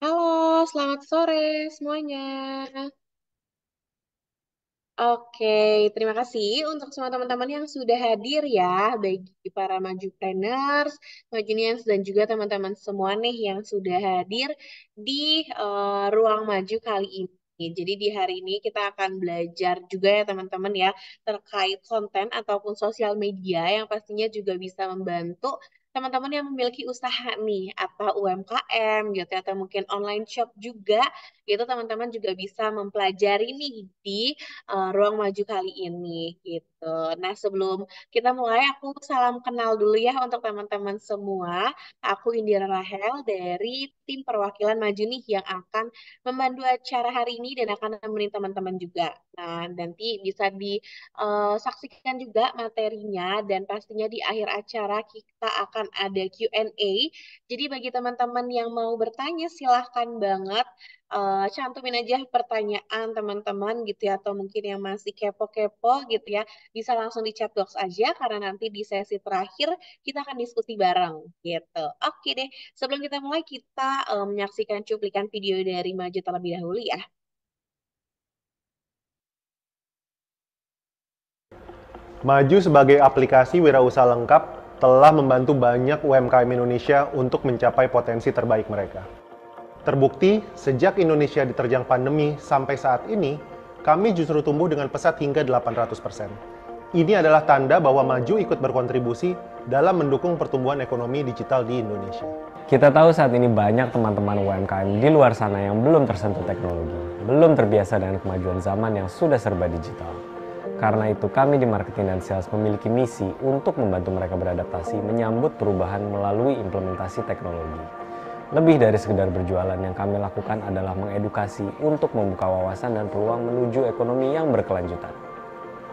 Halo, selamat sore semuanya. Oke, terima kasih untuk semua teman-teman yang sudah hadir ya, bagi para Majupreneurs, Majunians, dan juga teman-teman semua nih yang sudah hadir di Ruang Maju kali ini. Jadi di hari ini kita akan belajar juga ya teman-teman ya, terkait konten ataupun sosial media yang pastinya juga bisa membantu teman-teman yang memiliki usaha nih, atau UMKM gitu ya, atau mungkin online shop juga, gitu teman-teman juga bisa mempelajari nih di Ruang Maju kali ini gitu. Nah, sebelum kita mulai, aku salam kenal dulu ya untuk teman-teman semua. Aku Indira Rahel dari tim perwakilan Maju nih yang akan memandu acara hari ini dan akan nemenin teman-teman juga. Nah, nanti bisa disaksikan juga materinya dan pastinya di akhir acara kita akan ada Q&A. Jadi bagi teman-teman yang mau bertanya silahkan banget cantumin aja pertanyaan teman-teman gitu ya, atau mungkin yang masih kepo-kepo gitu ya, bisa langsung di chat box aja karena nanti di sesi terakhir kita akan diskusi bareng gitu. Oke deh, sebelum kita mulai kita menyaksikan cuplikan video dari Maju terlebih dahulu ya. Maju sebagai aplikasi wirausaha lengkap telah membantu banyak UMKM Indonesia untuk mencapai potensi terbaik mereka. Terbukti, sejak Indonesia diterjang pandemi sampai saat ini, kami justru tumbuh dengan pesat hingga 800%. Ini adalah tanda bahwa Maju ikut berkontribusi dalam mendukung pertumbuhan ekonomi digital di Indonesia. Kita tahu saat ini banyak teman-teman UMKM di luar sana yang belum tersentuh teknologi, belum terbiasa dengan kemajuan zaman yang sudah serba digital. Karena itu kami di Marketing dan Sales memiliki misi untuk membantu mereka beradaptasi menyambut perubahan melalui implementasi teknologi. Lebih dari sekedar berjualan, yang kami lakukan adalah mengedukasi untuk membuka wawasan dan peluang menuju ekonomi yang berkelanjutan.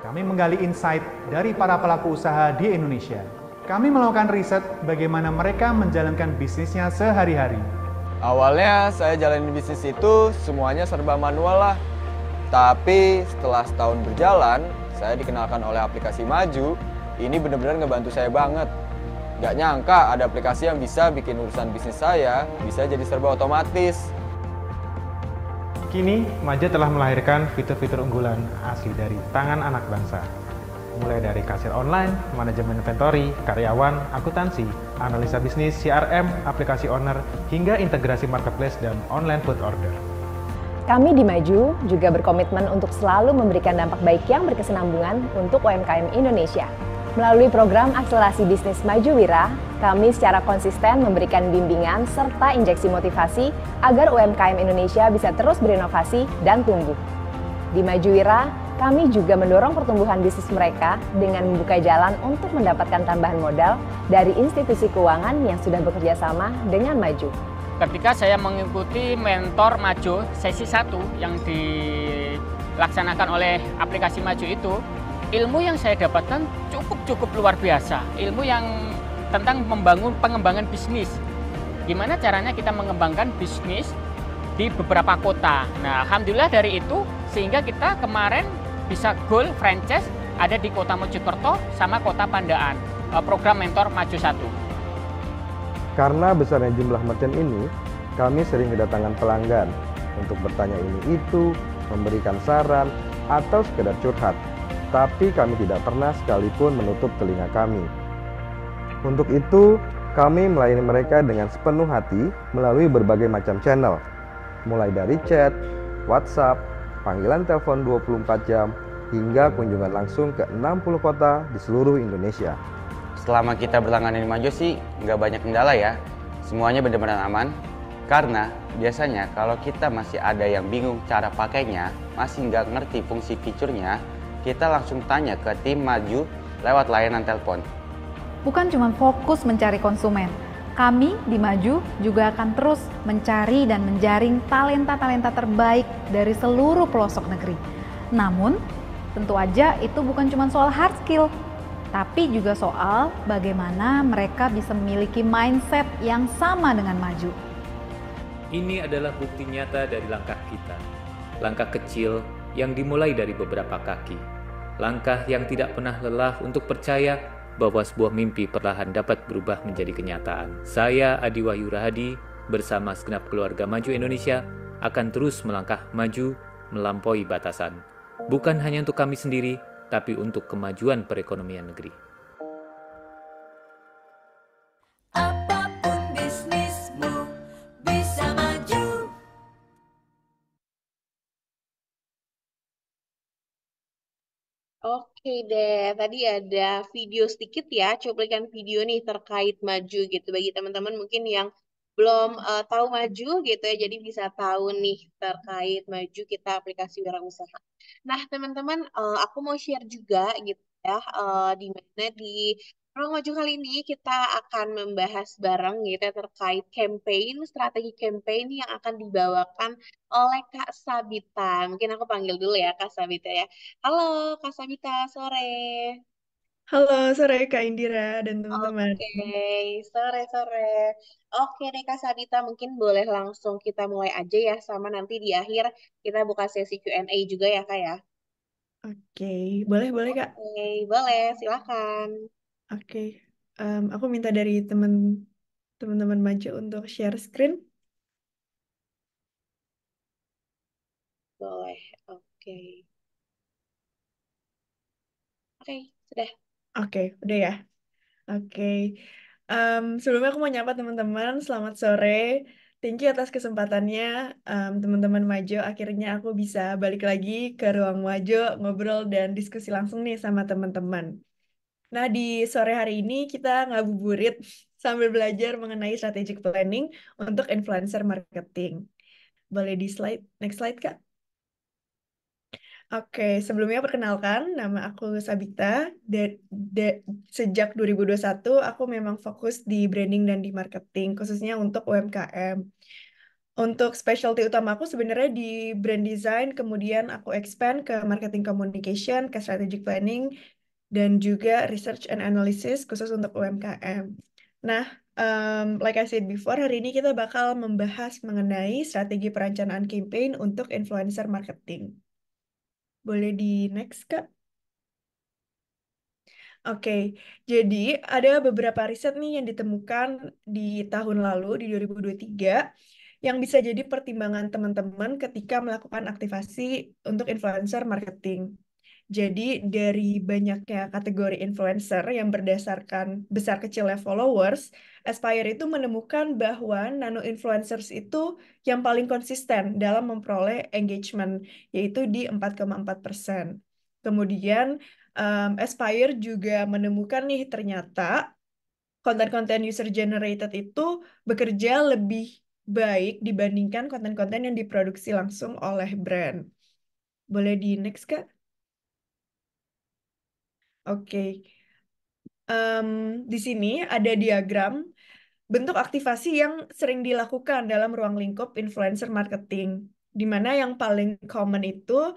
Kami menggali insight dari para pelaku usaha di Indonesia. Kami melakukan riset bagaimana mereka menjalankan bisnisnya sehari-hari. Awalnya saya jalanin bisnis itu semuanya serba manual lah. Tapi setelah setahun berjalan, saya dikenalkan oleh aplikasi Maju. Ini benar-benar ngebantu saya banget. Gak nyangka ada aplikasi yang bisa bikin urusan bisnis saya bisa jadi serba otomatis. Kini, Maju telah melahirkan fitur-fitur unggulan asli dari tangan anak bangsa. Mulai dari kasir online, manajemen inventory, karyawan, akuntansi, analisa bisnis, CRM, aplikasi owner, hingga integrasi marketplace dan online food order. Kami di Maju juga berkomitmen untuk selalu memberikan dampak baik yang berkesinambungan untuk UMKM Indonesia. Melalui program akselerasi bisnis Maju Wira, kami secara konsisten memberikan bimbingan serta injeksi motivasi agar UMKM Indonesia bisa terus berinovasi dan tumbuh. Di Maju Wira, kami juga mendorong pertumbuhan bisnis mereka dengan membuka jalan untuk mendapatkan tambahan modal dari institusi keuangan yang sudah bekerja sama dengan Maju. Ketika saya mengikuti mentor Maju sesi 1 yang dilaksanakan oleh aplikasi Maju itu, ilmu yang saya dapatkan cukup luar biasa. Ilmu yang tentang pengembangan bisnis. Gimana caranya kita mengembangkan bisnis di beberapa kota. Nah, alhamdulillah dari itu sehingga kita kemarin bisa goal franchise ada di Kota Mojokerto sama Kota Pandaan. Program mentor Maju 1. Karena besarnya jumlah merchant ini, kami sering kedatangan pelanggan untuk bertanya ini itu, memberikan saran, atau sekedar curhat. Tapi kami tidak pernah sekalipun menutup telinga kami. Untuk itu, kami melayani mereka dengan sepenuh hati melalui berbagai macam channel. Mulai dari chat, WhatsApp, panggilan telepon 24 jam, hingga kunjungan langsung ke 60 kota di seluruh Indonesia. Selama kita berlangganan di Maju sih nggak banyak kendala ya. Semuanya benar-benar aman. Karena biasanya kalau kita masih ada yang bingung cara pakainya, masih nggak ngerti fungsi fiturnya, kita langsung tanya ke tim Maju lewat layanan telepon. Bukan cuma fokus mencari konsumen, kami di Maju juga akan terus mencari dan menjaring talenta-talenta terbaik dari seluruh pelosok negeri. Namun, tentu aja itu bukan cuma soal hard skill, tapi juga soal bagaimana mereka bisa memiliki mindset yang sama dengan Maju. Ini adalah bukti nyata dari langkah kita. Langkah kecil yang dimulai dari beberapa kaki. Langkah yang tidak pernah lelah untuk percaya bahwa sebuah mimpi perlahan dapat berubah menjadi kenyataan. Saya Adi Wahyu Rahadi bersama segenap keluarga Maju Indonesia akan terus melangkah maju melampaui batasan. Bukan hanya untuk kami sendiri, tapi untuk kemajuan perekonomian negeri. Apapun bisnismu bisa maju. Oke deh, tadi ada video sedikit ya, cuplikan video nih terkait maju gitu. Bagi teman-teman mungkin yang belum tahu maju gitu ya, jadi bisa tahu nih terkait maju kita aplikasi wirausaha. Nah, teman-teman, aku mau share juga gitu ya, di mana di Ruang Maju kali ini kita akan membahas bareng gitu ya, terkait campaign, strategi campaign yang akan dibawakan oleh Kak Sabita. Mungkin aku panggil dulu ya Kak Sabita ya. Halo Kak Sabita, sore. Halo, sore Kak Indira dan teman-teman. Oke, sore-sore. Oke deh Kak Sabita, mungkin boleh langsung kita mulai aja ya, sama nanti di akhir kita buka sesi Q&A juga ya Kak ya. Oke, boleh Kak. Oke, boleh, silakan. Oke, aku minta dari teman-teman maju untuk share screen. Boleh, oke. Oke, sudah. Oke, udah ya. Oke, sebelumnya aku mau nyapa teman-teman. Selamat sore. Thank you atas kesempatannya, teman-teman maju. Akhirnya aku bisa balik lagi ke ruang maju, ngobrol dan diskusi langsung nih sama teman-teman. Nah, di sore hari ini kita ngabuburit sambil belajar mengenai strategic planning untuk influencer marketing. Boleh di slide, next slide, Kak. Oke, sebelumnya perkenalkan, nama aku Sabita. Sejak 2021, aku memang fokus di branding dan di marketing, khususnya untuk UMKM. Untuk specialty utama aku sebenarnya di brand design, kemudian aku expand ke marketing communication, ke strategic planning, dan juga research and analysis khusus untuk UMKM. Nah, like I said before, hari ini kita bakal membahas mengenai strategi perencanaan campaign untuk influencer marketing. Boleh di next, Kak? Oke, jadi ada beberapa riset nih yang ditemukan di tahun lalu, di 2023, yang bisa jadi pertimbangan teman-teman ketika melakukan aktivasi untuk influencer marketing. Jadi dari banyaknya kategori influencer yang berdasarkan besar kecilnya followers, Aspire itu menemukan bahwa nano influencers itu yang paling konsisten dalam memperoleh engagement, yaitu di 4,4%. Kemudian Aspire juga menemukan nih ternyata konten-konten user generated itu bekerja lebih baik dibandingkan konten-konten yang diproduksi langsung oleh brand. Boleh di next, Kak? Oke. Di sini ada diagram bentuk aktivasi yang sering dilakukan dalam ruang lingkup influencer marketing, di mana yang paling common itu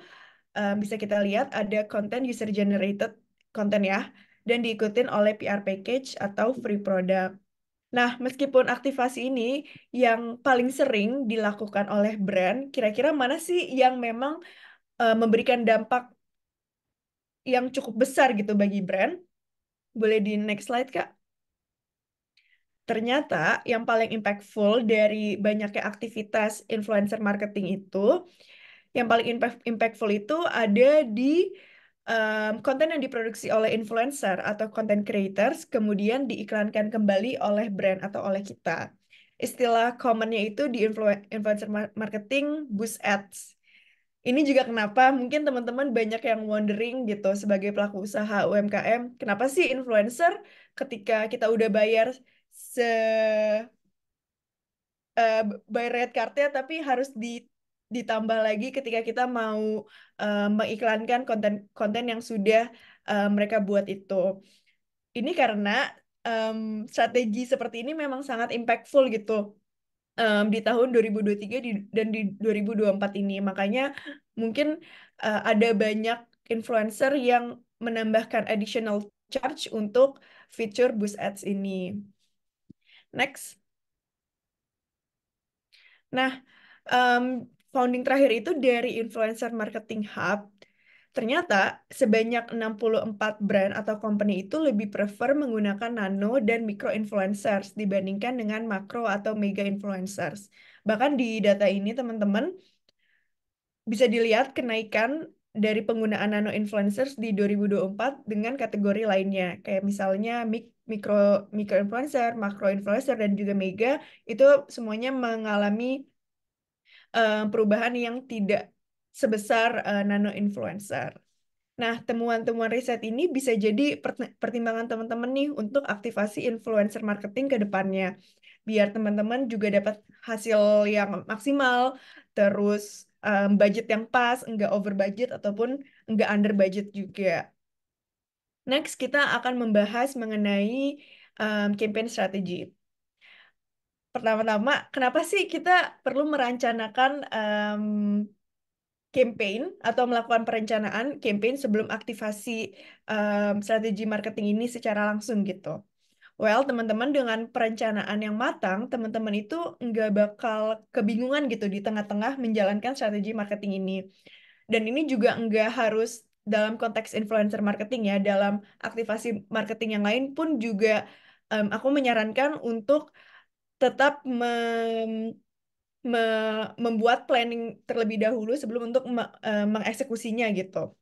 bisa kita lihat ada konten user generated konten ya, dan diikutin oleh PR package atau free product. Nah, meskipun aktivasi ini yang paling sering dilakukan oleh brand, kira-kira mana sih yang memang memberikan dampak yang cukup besar gitu bagi brand? Boleh di next slide, Kak. Ternyata yang paling impactful dari banyaknya aktivitas influencer marketing itu, yang paling impactful itu ada di konten yang diproduksi oleh influencer atau content creators, kemudian diiklankan kembali oleh brand atau oleh kita. Istilah commonnya itu di influencer marketing, boost ads. Ini juga kenapa mungkin teman-teman banyak yang wondering gitu sebagai pelaku usaha UMKM, kenapa sih influencer ketika kita udah bayar se bayar red cardnya tapi harus ditambah lagi ketika kita mau mengiklankan konten-konten yang sudah mereka buat itu. Ini karena strategi seperti ini memang sangat impactful gitu di tahun 2023 dan di 2024 ini. Makanya mungkin ada banyak influencer yang menambahkan additional charge untuk fitur Boost Ads ini. Next. Nah, founding terakhir itu dari Influencer Marketing Hub. Ternyata sebanyak 64 brand atau company itu lebih prefer menggunakan nano dan micro influencers dibandingkan dengan makro atau mega influencers. Bahkan di data ini teman-teman bisa dilihat kenaikan dari penggunaan nano influencers di 2024 dengan kategori lainnya. Kayak misalnya mikro mikro influencer, makro influencer dan juga mega itu semuanya mengalami perubahan yang tidak sebesar nano influencer. Nah, temuan-temuan riset ini bisa jadi pertimbangan teman-teman nih untuk aktivasi influencer marketing ke depannya. Biar teman-teman juga dapat hasil yang maksimal, terus budget yang pas, enggak over budget ataupun enggak under budget juga. Next, kita akan membahas mengenai campaign strategi. Pertama-tama, kenapa sih kita perlu merencanakan campaign atau melakukan perencanaan campaign sebelum aktivasi strategi marketing ini secara langsung gitu. Well, teman-teman dengan perencanaan yang matang, teman-teman itu nggak bakal kebingungan gitu di tengah-tengah menjalankan strategi marketing ini. Dan ini juga nggak harus dalam konteks influencer marketing ya, dalam aktivasi marketing yang lain pun juga aku menyarankan untuk tetap membuat planning terlebih dahulu sebelum untuk mengeksekusinya gitu.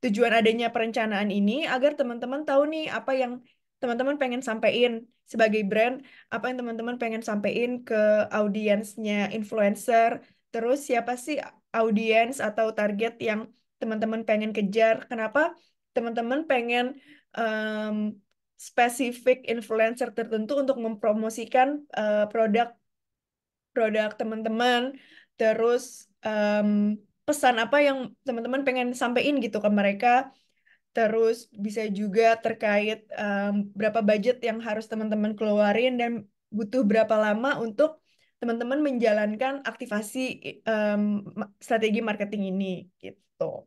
Tujuan adanya perencanaan ini agar teman-teman tahu nih apa yang teman-teman pengen sampaikan sebagai brand, apa yang teman-teman pengen sampaikan ke audiensnya influencer, terus siapa sih audiens atau target yang teman-teman pengen kejar, kenapa teman-teman pengen em, spesifik influencer tertentu untuk mempromosikan produk produk teman-teman, terus pesan apa yang teman-teman pengen sampaikan gitu ke mereka, terus bisa juga terkait berapa budget yang harus teman-teman keluarin dan butuh berapa lama untuk teman-teman menjalankan aktivasi strategi marketing ini gitu.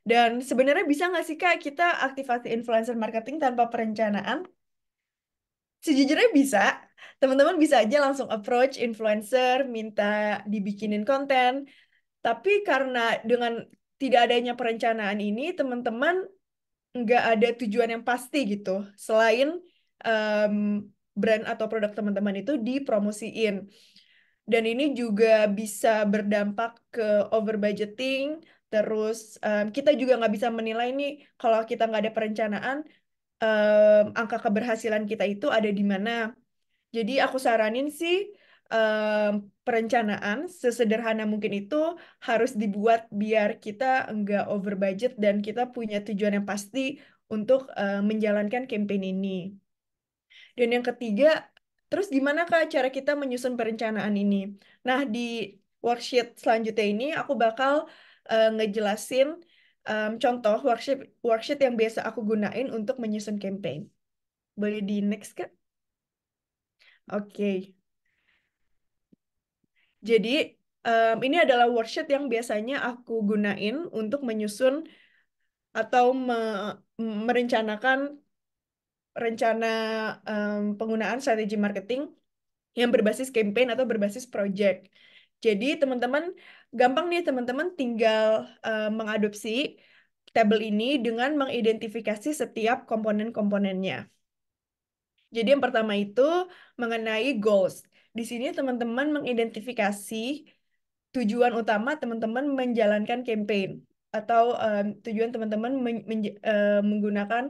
Dan sebenarnya bisa nggak sih Kak kita aktivasi influencer marketing tanpa perencanaan? Sejujurnya bisa. Teman-teman bisa aja langsung approach influencer, minta dibikinin konten. Tapi karena dengan tidak adanya perencanaan ini, teman-teman nggak ada tujuan yang pasti gitu. Selain em, brand atau produk teman-teman itu dipromosiin. Dan ini juga bisa berdampak ke over budgeting. Terus kita juga nggak bisa menilai nih kalau kita nggak ada perencanaan, angka keberhasilan kita itu ada di mana. Jadi aku saranin sih perencanaan sesederhana mungkin itu harus dibuat biar kita enggak over budget dan kita punya tujuan yang pasti untuk menjalankan campaign ini. Dan yang ketiga, terus gimana Kak cara kita menyusun perencanaan ini? Nah, di worksheet selanjutnya ini aku bakal ngejelasin contoh worksheet yang biasa aku gunain untuk menyusun campaign. Boleh di next Kak? Oke. Jadi, ini adalah worksheet yang biasanya aku gunain untuk menyusun atau merencanakan rencana penggunaan strategi marketing yang berbasis campaign atau berbasis project. Jadi, teman-teman, gampang nih teman-teman tinggal mengadopsi tabel ini dengan mengidentifikasi setiap komponen-komponennya. Jadi yang pertama itu mengenai goals. Di sini teman-teman mengidentifikasi tujuan utama teman-teman menjalankan campaign atau tujuan teman-teman menggunakan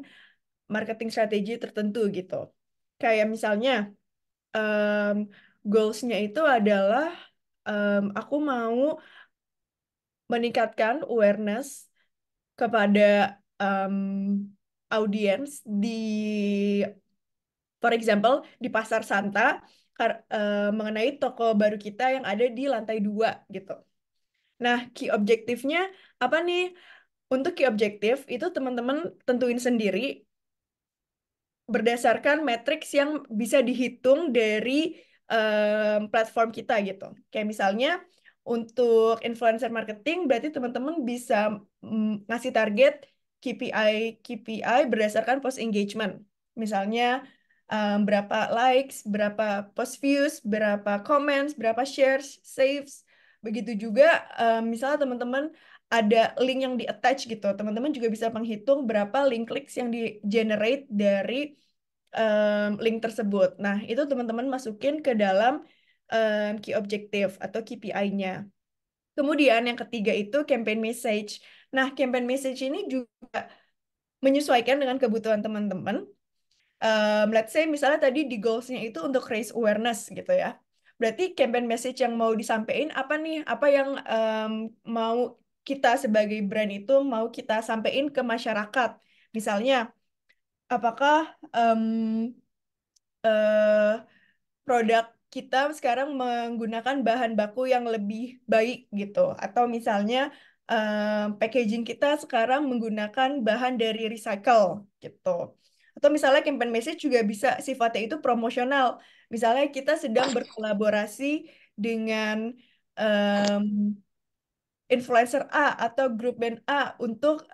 marketing strategi tertentu gitu. Kayak misalnya goals-nya itu adalah aku mau meningkatkan awareness kepada audiens di, for example, di Pasar Santa mengenai toko baru kita yang ada di lantai 2 gitu. Nah, key objektifnya apa nih? Untuk key objektif itu teman-teman tentuin sendiri berdasarkan matriks yang bisa dihitung dari platform kita gitu. Kayak misalnya untuk influencer marketing berarti teman-teman bisa ngasih target KPI berdasarkan post engagement. Misalnya berapa likes, berapa post views, berapa comments, berapa shares, saves. Begitu juga misalnya teman-teman ada link yang di-attach gitu. Teman-teman juga bisa menghitung berapa link clicks yang di-generate dari link tersebut. Nah, itu teman-teman masukin ke dalam key objective atau KPI-nya. Kemudian yang ketiga itu campaign message. Nah, campaign message ini juga menyesuaikan dengan kebutuhan teman-teman. Let's say misalnya tadi di goals-nya itu untuk raise awareness gitu ya. Berarti campaign message yang mau disampaikan apa nih? Apa yang mau kita sebagai brand itu mau kita sampaikan ke masyarakat? Misalnya, apakah produk kita sekarang menggunakan bahan baku yang lebih baik gitu, atau misalnya packaging kita sekarang menggunakan bahan dari recycle gitu. Atau misalnya campaign message juga bisa sifatnya itu promosional. Misalnya kita sedang berkolaborasi dengan em, influencer A atau grup band A untuk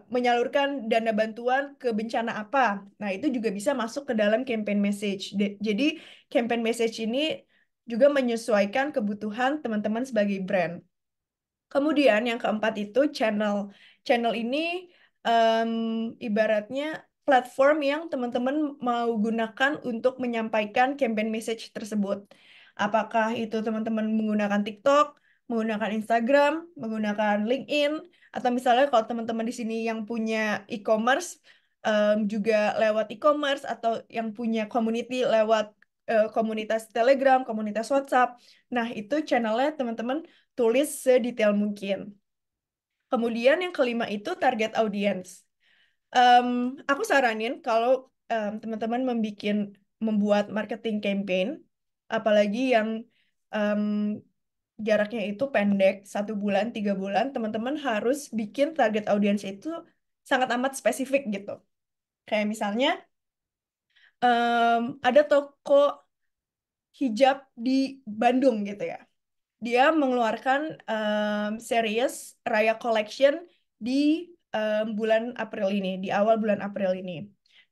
menyalurkan dana bantuan ke bencana apa. Nah, itu juga bisa masuk ke dalam campaign message. Jadi, campaign message ini juga menyesuaikan kebutuhan teman-teman sebagai brand. Kemudian yang keempat itu channel. Channel ini em, ibaratnya platform yang teman-teman mau gunakan untuk menyampaikan campaign message tersebut. Apakah itu teman-teman menggunakan TikTok, menggunakan Instagram, menggunakan LinkedIn, atau misalnya kalau teman-teman di sini yang punya e-commerce, juga lewat e-commerce, atau yang punya community lewat komunitas Telegram, komunitas WhatsApp. Nah, itu channelnya teman-teman tulis sedetail mungkin. Kemudian yang kelima itu target audience. Aku saranin kalau teman-teman membuat marketing campaign, apalagi yang em, jaraknya itu pendek, 1 bulan, 3 bulan, teman-teman harus bikin target audience itu sangat amat spesifik gitu. Kayak misalnya ada toko hijab di Bandung gitu ya. Dia mengeluarkan series Raya Collection di bulan April ini, di awal bulan April ini.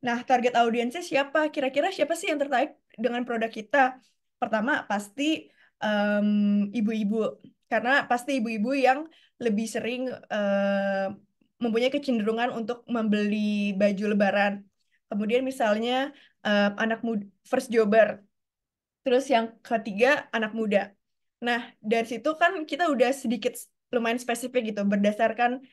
Nah, target audiensnya siapa? Kira-kira siapa sih yang tertarik dengan produk kita? Pertama, pasti ibu-ibu, karena pasti ibu-ibu yang lebih sering mempunyai kecenderungan untuk membeli baju Lebaran. Kemudian misalnya anak muda, first jobber. Terus yang ketiga, anak muda. Nah, dari situ kan kita udah sedikit lumayan spesifik gitu, berdasarkan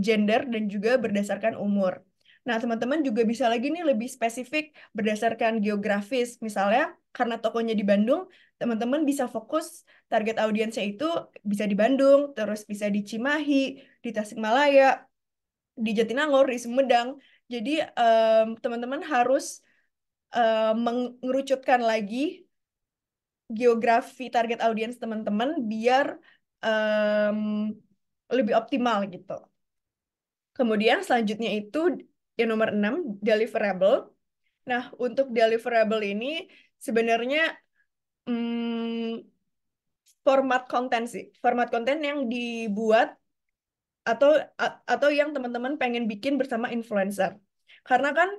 gender dan juga berdasarkan umur. Nah, teman-teman juga bisa lagi nih lebih spesifik berdasarkan geografis. Misalnya, karena tokonya di Bandung, teman-teman bisa fokus target audiensnya itu bisa di Bandung, terus bisa di Cimahi, di Tasikmalaya, di Jatinangor, di Sumedang. Jadi, teman-teman harus mengerucutkan lagi geografi target audiens teman-teman biar em, lebih optimal gitu. Kemudian selanjutnya itu yang nomor 6, deliverable. Nah, untuk deliverable ini sebenarnya format konten sih. Format konten yang dibuat atau yang teman-teman pengen bikin bersama influencer. Karena kan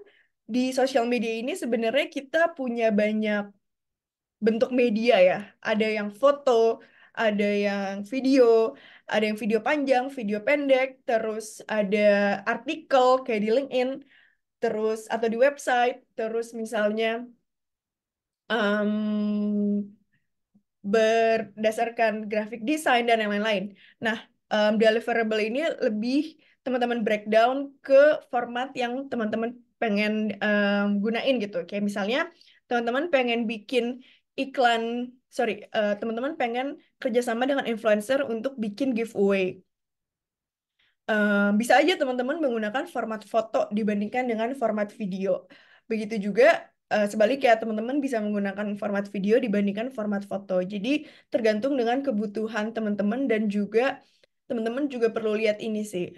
di sosial media ini sebenarnya kita punya banyak bentuk media ya. Ada yang foto, ada yang video, ada yang video panjang, video pendek, terus ada artikel kayak di LinkedIn, terus atau di website, terus misalnya berdasarkan grafik desain dan yang lain-lain. Nah, deliverable ini lebih teman-teman breakdown ke format yang teman-teman pengen gunain gitu. Kayak misalnya teman-teman pengen bikin iklan, teman-teman pengen kerjasama dengan influencer untuk bikin giveaway. Bisa aja teman-teman menggunakan format foto dibandingkan dengan format video. Begitu juga sebaliknya teman-teman bisa menggunakan format video dibandingkan format foto. Jadi tergantung dengan kebutuhan teman-teman dan juga teman-teman juga perlu lihat ini sih.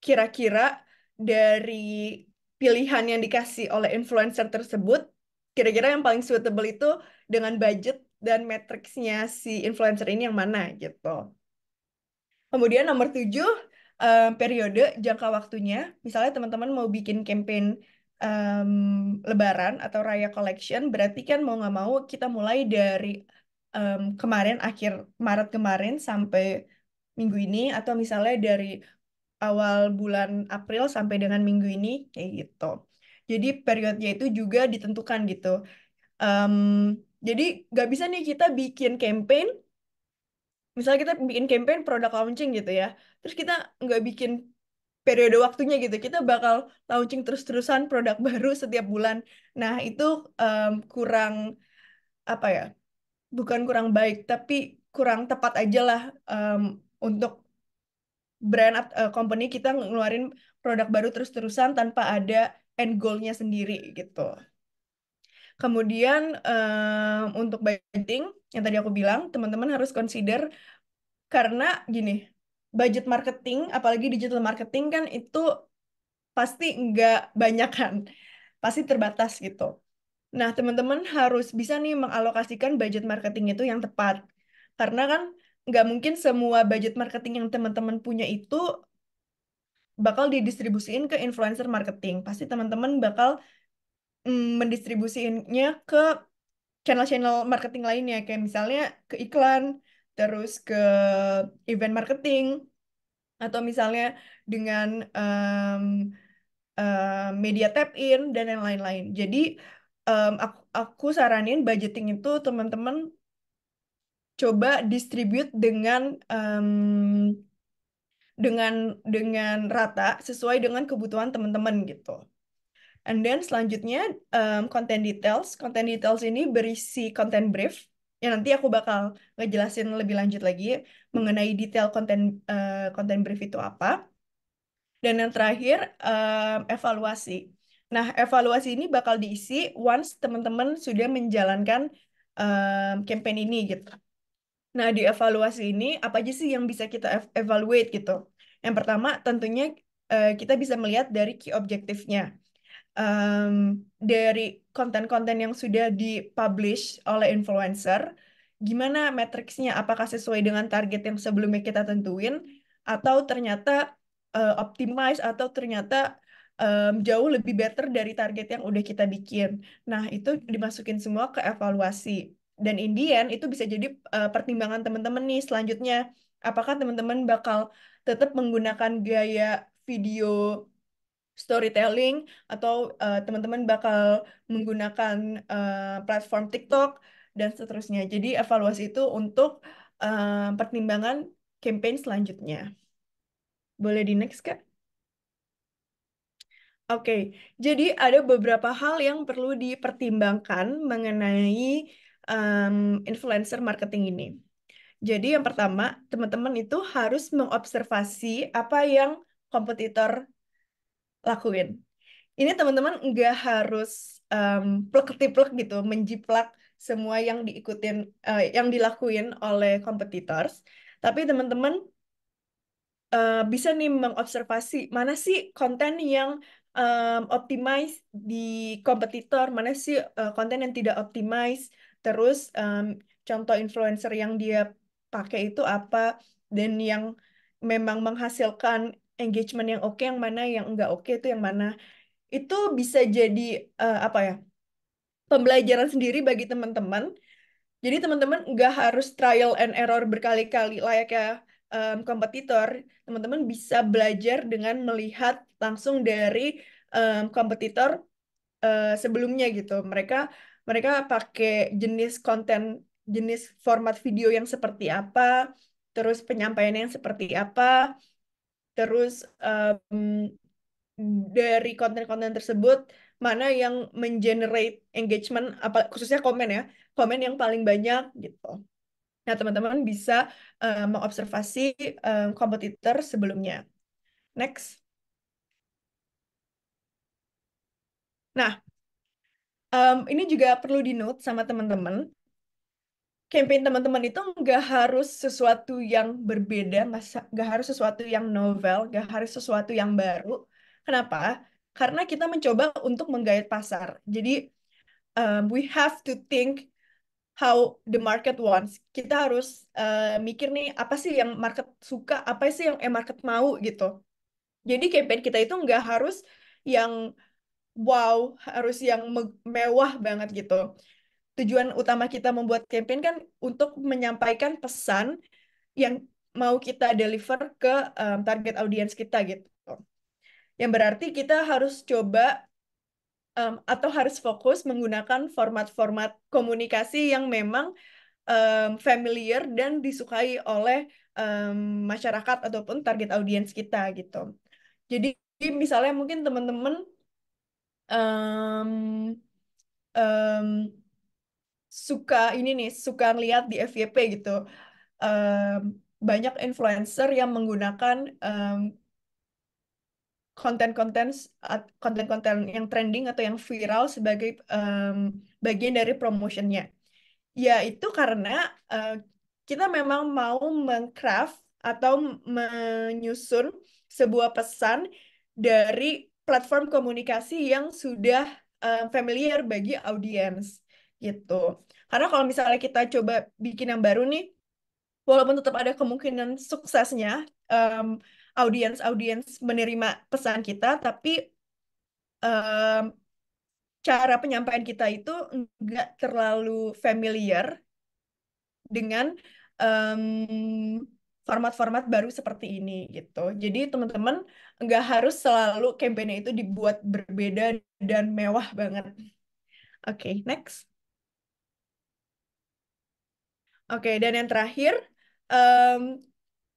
Kira-kira dari pilihan yang dikasih oleh influencer tersebut, kira-kira yang paling suitable itu dengan budget dan matriksnya si influencer ini yang mana gitu. Kemudian nomor 7, periode jangka waktunya. Misalnya teman-teman mau bikin campaign Lebaran atau Raya Collection, berarti kan mau nggak mau kita mulai dari kemarin, akhir Maret kemarin sampai minggu ini, atau misalnya dari awal bulan April sampai dengan minggu ini, kayak gitu. Jadi periodnya itu juga ditentukan gitu. Em, jadi nggak bisa nih kita bikin campaign, misalnya kita bikin campaign produk launching gitu ya, terus kita nggak bikin periode waktunya gitu. Kita bakal launching terus-terusan produk baru setiap bulan. Nah, itu kurang apa ya? Bukan kurang baik, tapi kurang tepat aja lah untuk company kita ngeluarin produk baru terus-terusan tanpa ada end goal-nya sendiri gitu. Kemudian untuk budgeting yang tadi aku bilang, teman-teman harus consider karena gini, budget marketing, apalagi digital marketing kan itu pasti nggak banyak kan, pasti terbatas gitu. Nah, teman-teman harus bisa nih mengalokasikan budget marketing itu yang tepat. Karena kan nggak mungkin semua budget marketing yang teman-teman punya itu bakal didistribusiin ke influencer marketing. Pasti teman-teman bakal mendistribusiinnya ke channel-channel marketing lainnya, kayak misalnya ke iklan, terus ke event marketing, atau misalnya dengan media tap in dan yang lain-lain. Jadi aku saranin budgeting itu teman-teman coba distribute dengan rata sesuai dengan kebutuhan teman-teman gitu. And then selanjutnya content details. Content details ini berisi content brief yang nanti aku bakal ngejelasin lebih lanjut lagi mengenai detail content brief itu apa. Dan yang terakhir, evaluasi. Nah, evaluasi ini bakal diisi once teman-teman sudah menjalankan campaign ini gitu. Nah, di evaluasi ini apa aja sih yang bisa kita evaluate gitu. Yang pertama, tentunya kita bisa melihat dari key objektifnya. Dari konten-konten yang sudah dipublish oleh influencer, gimana matriksnya? Apakah sesuai dengan target yang sebelumnya kita tentuin, atau ternyata optimize, atau ternyata jauh lebih better dari target yang udah kita bikin. Nah, itu dimasukin semua ke evaluasi. Dan in the end, itu bisa jadi pertimbangan teman-teman nih selanjutnya. Apakah teman-teman bakal tetap menggunakan gaya video storytelling, atau teman-teman bakal menggunakan platform TikTok, dan seterusnya. Jadi evaluasi itu untuk pertimbangan campaign selanjutnya. Boleh di next, Kak? Oke, jadi ada beberapa hal yang perlu dipertimbangkan mengenai influencer marketing ini. Jadi yang pertama, teman-teman itu harus mengobservasi apa yang kompetitor lakuin. Ini teman-teman nggak harus plek-ketiplek gitu, menjiplak semua yang diikutin, yang dilakuin oleh competitors. Tapi teman-teman bisa nih mengobservasi mana sih konten yang optimize di kompetitor, mana sih konten yang tidak optimize, terus contoh influencer yang dia pakai itu apa, dan yang memang menghasilkan engagement yang oke yang mana, yang enggak oke itu yang mana. Itu bisa jadi apa ya, pembelajaran sendiri bagi teman-teman. Jadi teman-teman nggak harus trial and error berkali-kali layaknya kompetitor. Teman-teman bisa belajar dengan melihat langsung dari kompetitor sebelumnya gitu. Mereka mereka pakai jenis konten, jenis format video yang seperti apa, terus penyampaiannya yang seperti apa, terus dari konten-konten tersebut mana yang mengenerate engagement, apa khususnya komen ya, komen yang paling banyak gitu. Nah, teman-teman bisa mengobservasi kompetitor sebelumnya. Next. Nah, ini juga perlu di-note sama teman-teman. Campaign teman-teman itu nggak harus sesuatu yang berbeda, nggak harus sesuatu yang novel, nggak harus sesuatu yang baru. Kenapa? Karena kita mencoba untuk menggait pasar. Jadi, we have to think how the market wants. Kita harus mikir nih, apa sih yang market suka, apa sih yang market mau gitu. Jadi campaign kita itu nggak harus yang wow, harus yang mewah banget gitu. Tujuan utama kita membuat campaign kan untuk menyampaikan pesan yang mau kita deliver ke target audiens kita gitu. Yang berarti kita harus coba atau harus fokus menggunakan format-format komunikasi yang memang familiar dan disukai oleh masyarakat ataupun target audiens kita gitu. Jadi misalnya mungkin teman-teman em, em, suka ini nih, suka ngeliat di FYP gitu. Em, Banyak influencer yang menggunakan konten-konten konten-konten yang trending atau yang viral sebagai bagian dari promotionnya. Ya, itu karena eh, kita memang mau mengcraft atau menyusun sebuah pesan dari platform komunikasi yang sudah familiar bagi audiens gitu. Karena kalau misalnya kita coba bikin yang baru nih, walaupun tetap ada kemungkinan suksesnya em, audiens menerima pesan kita, tapi em, cara penyampaian kita itu nggak terlalu familiar dengan format-format baru seperti ini gitu. Jadi teman-teman nggak harus selalu campaign itu dibuat berbeda dan mewah banget. Oke, next. Oke, dan yang terakhir, em,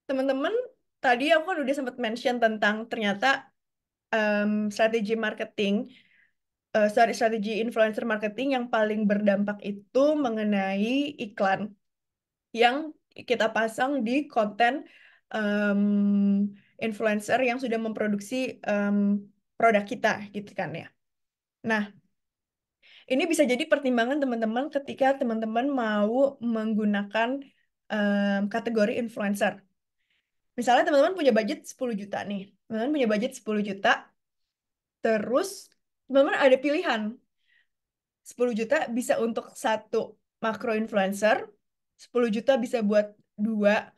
teman-teman tadi aku kan udah sempat mention tentang ternyata strategi marketing, strategi influencer marketing yang paling berdampak itu mengenai iklan yang kita pasang di konten em, influencer yang sudah memproduksi produk kita gitu kan ya. Nah, ini bisa jadi pertimbangan teman-teman ketika teman-teman mau menggunakan kategori influencer. Misalnya teman-teman punya budget 10 juta nih. Teman-teman punya budget 10 juta, terus teman-teman ada pilihan. 10 juta bisa untuk satu makro influencer, 10 juta bisa buat dua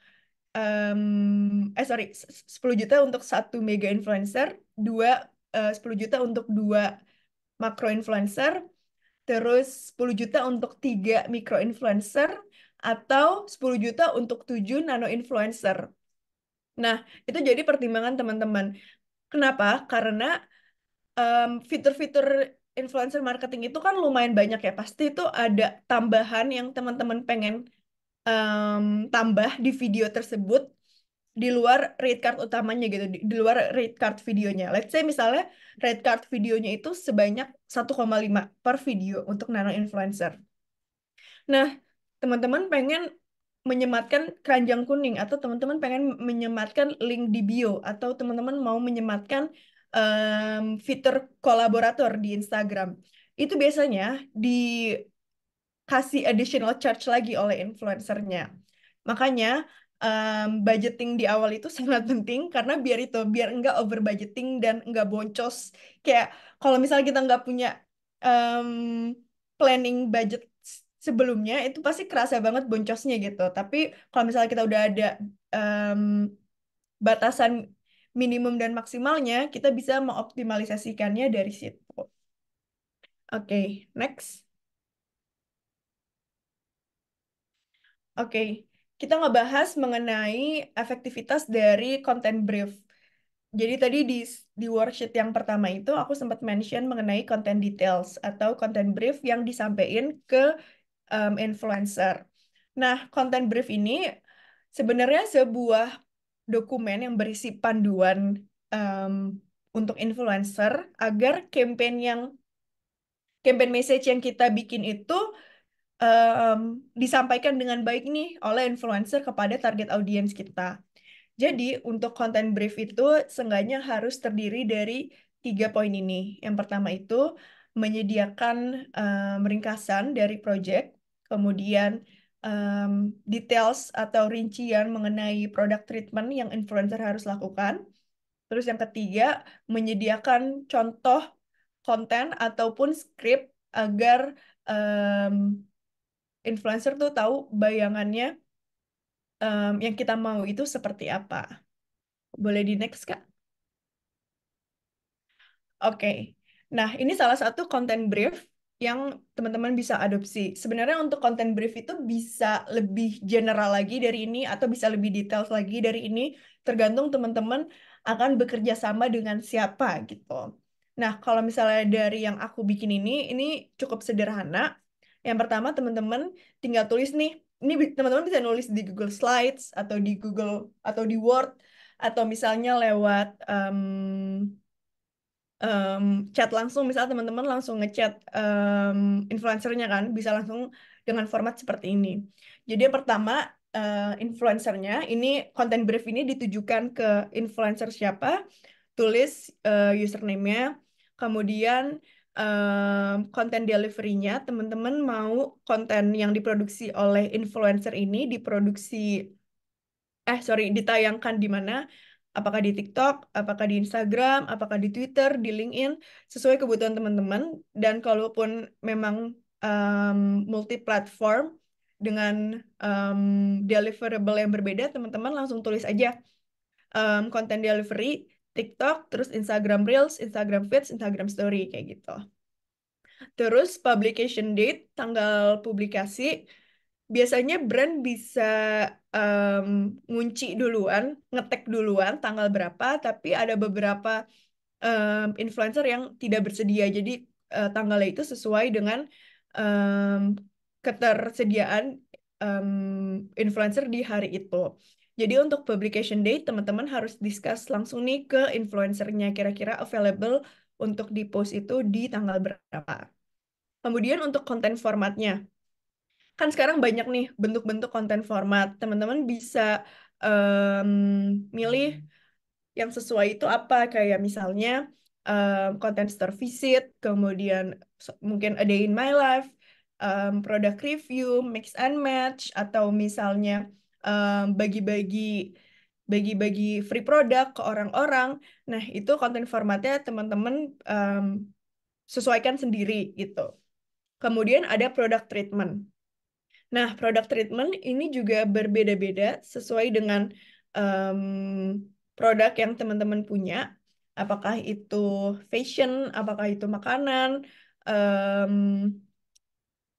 10 juta untuk satu mega influencer, 10 juta untuk dua makro influencer, terus 10 juta untuk tiga mikro influencer, atau 10 juta untuk 7 nano influencer. Nah, itu jadi pertimbangan teman-teman. Kenapa? Karena fitur-fitur influencer marketing itu kan lumayan banyak ya. Pasti itu ada tambahan yang teman-teman pengen tambah di video tersebut di luar rate card utamanya gitu, di luar rate card videonya. Let's say misalnya rate card videonya itu sebanyak 1,5 per video untuk nano influencer. Nah, teman-teman pengen menyematkan keranjang kuning atau teman-teman pengen menyematkan link di bio atau teman-teman mau menyematkan fitur kolaborator di Instagram. Itu biasanya dikasih additional charge lagi oleh influencernya. Makanya budgeting di awal itu sangat penting karena biar enggak over budgeting dan enggak boncos. Kayak kalau misalnya kita nggak punya em, planning budget sebelumnya itu pasti kerasa banget boncosnya gitu. Tapi kalau misalnya kita udah ada em, batasan minimum dan maksimalnya, kita bisa mengoptimalisasikannya dari situ. Oke, next. Oke, kita ngebahas mengenai efektivitas dari content brief. Jadi tadi di worksheet yang pertama itu aku sempat mention mengenai content details atau content brief yang disampaikan ke influencer. Nah, content brief ini sebenarnya sebuah dokumen yang berisi panduan em, untuk influencer agar campaign message yang kita bikin itu em, disampaikan dengan baik nih oleh influencer kepada target audiens kita. Jadi untuk konten brief itu seenggaknya harus terdiri dari 3 poin ini. Yang pertama itu menyediakan ringkasan dari project, kemudian em, details atau rincian mengenai produk treatment yang influencer harus lakukan. Terus yang ketiga, menyediakan contoh konten ataupun script agar em, influencer tuh tahu bayangannya yang kita mau itu seperti apa. Boleh di next, Kak? Oke. Nah, ini salah satu content brief yang teman-teman bisa adopsi. Sebenarnya untuk content brief itu bisa lebih general lagi dari ini atau bisa lebih detail lagi dari ini, tergantung teman-teman akan bekerja sama dengan siapa gitu. Nah, kalau misalnya dari yang aku bikin ini cukup sederhana. Yang pertama, teman-teman tinggal tulis nih. Ini teman-teman bisa nulis di Google Slides atau di Google atau di Word atau misalnya lewat chat langsung, misal teman-teman langsung ngechat influencernya kan, bisa langsung dengan format seperti ini. Jadi yang pertama, influencernya, ini content brief ini ditujukan ke influencer siapa, tulis username-nya, kemudian konten delivery-nya, teman-teman mau konten yang diproduksi oleh influencer ini ditayangkan di mana? Apakah di TikTok, apakah di Instagram, apakah di Twitter, di LinkedIn, sesuai kebutuhan teman-teman. Dan kalaupun memang multi platform dengan deliverable yang berbeda, teman-teman langsung tulis aja konten delivery, TikTok, terus Instagram Reels, Instagram Feeds, Instagram Story kayak gitu. Terus publication date, tanggal publikasi. Biasanya brand bisa ngunci duluan, ngetek duluan tanggal berapa, tapi ada beberapa influencer yang tidak bersedia. Jadi tanggalnya itu sesuai dengan ketersediaan influencer di hari itu. Jadi untuk publication date, teman-teman harus discuss langsung nih ke influencernya, kira-kira available untuk di-post itu di tanggal berapa. Kemudian untuk konten formatnya. Kan sekarang banyak nih bentuk-bentuk konten format. Teman-teman bisa milih yang sesuai itu apa, kayak misalnya konten store visit, kemudian mungkin a day in my life, product review, mix and match, atau misalnya bagi-bagi bagi-bagi free product ke orang-orang. Nah, itu konten formatnya teman-teman sesuaikan sendiri gitu. Kemudian ada product treatment. Nah, product treatment ini juga berbeda-beda sesuai dengan produk yang teman-teman punya. Apakah itu fashion, apakah itu makanan,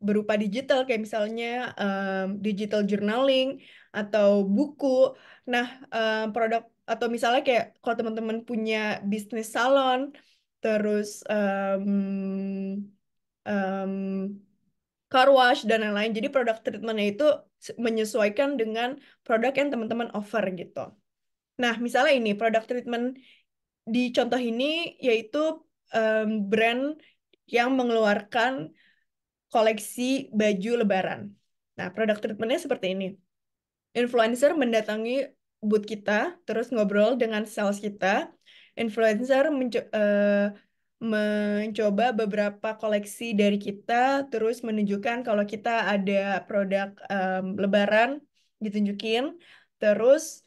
berupa digital, kayak misalnya digital journaling, atau buku. Nah, produk, atau misalnya kayak kalau teman-teman punya bisnis salon, terus car wash dan lain-lain. Jadi produk treatmentnya itu menyesuaikan dengan produk yang teman-teman offer gitu. Nah, misalnya ini produk treatment di contoh ini yaitu brand yang mengeluarkan koleksi baju lebaran. Nah, produk treatmentnya seperti ini. Influencer mendatangi booth kita, terus ngobrol dengan sales kita. Influencer mencoba beberapa koleksi dari kita, terus menunjukkan kalau kita ada produk lebaran, ditunjukin. Terus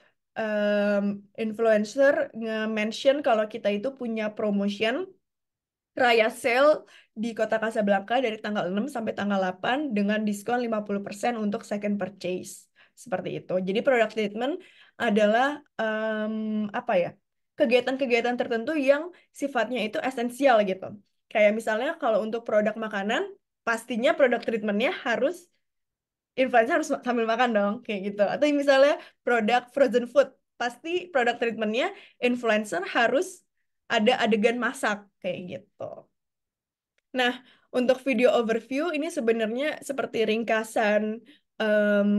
influencer nge-mention kalau kita itu punya promotion Raya Sale di Kota Kasablanca dari tanggal 6 sampai tanggal 8 dengan diskon 50% untuk second purchase. Seperti itu. Jadi product treatment adalah apa ya? Kegiatan-kegiatan tertentu yang sifatnya itu esensial gitu. Kayak misalnya kalau untuk produk makanan, pastinya produk treatmentnya harus influencer harus sambil makan dong, kayak gitu. Atau misalnya produk frozen food, pasti produk treatmentnya influencer harus ada adegan masak, kayak gitu. Nah, untuk video overview ini sebenarnya seperti ringkasan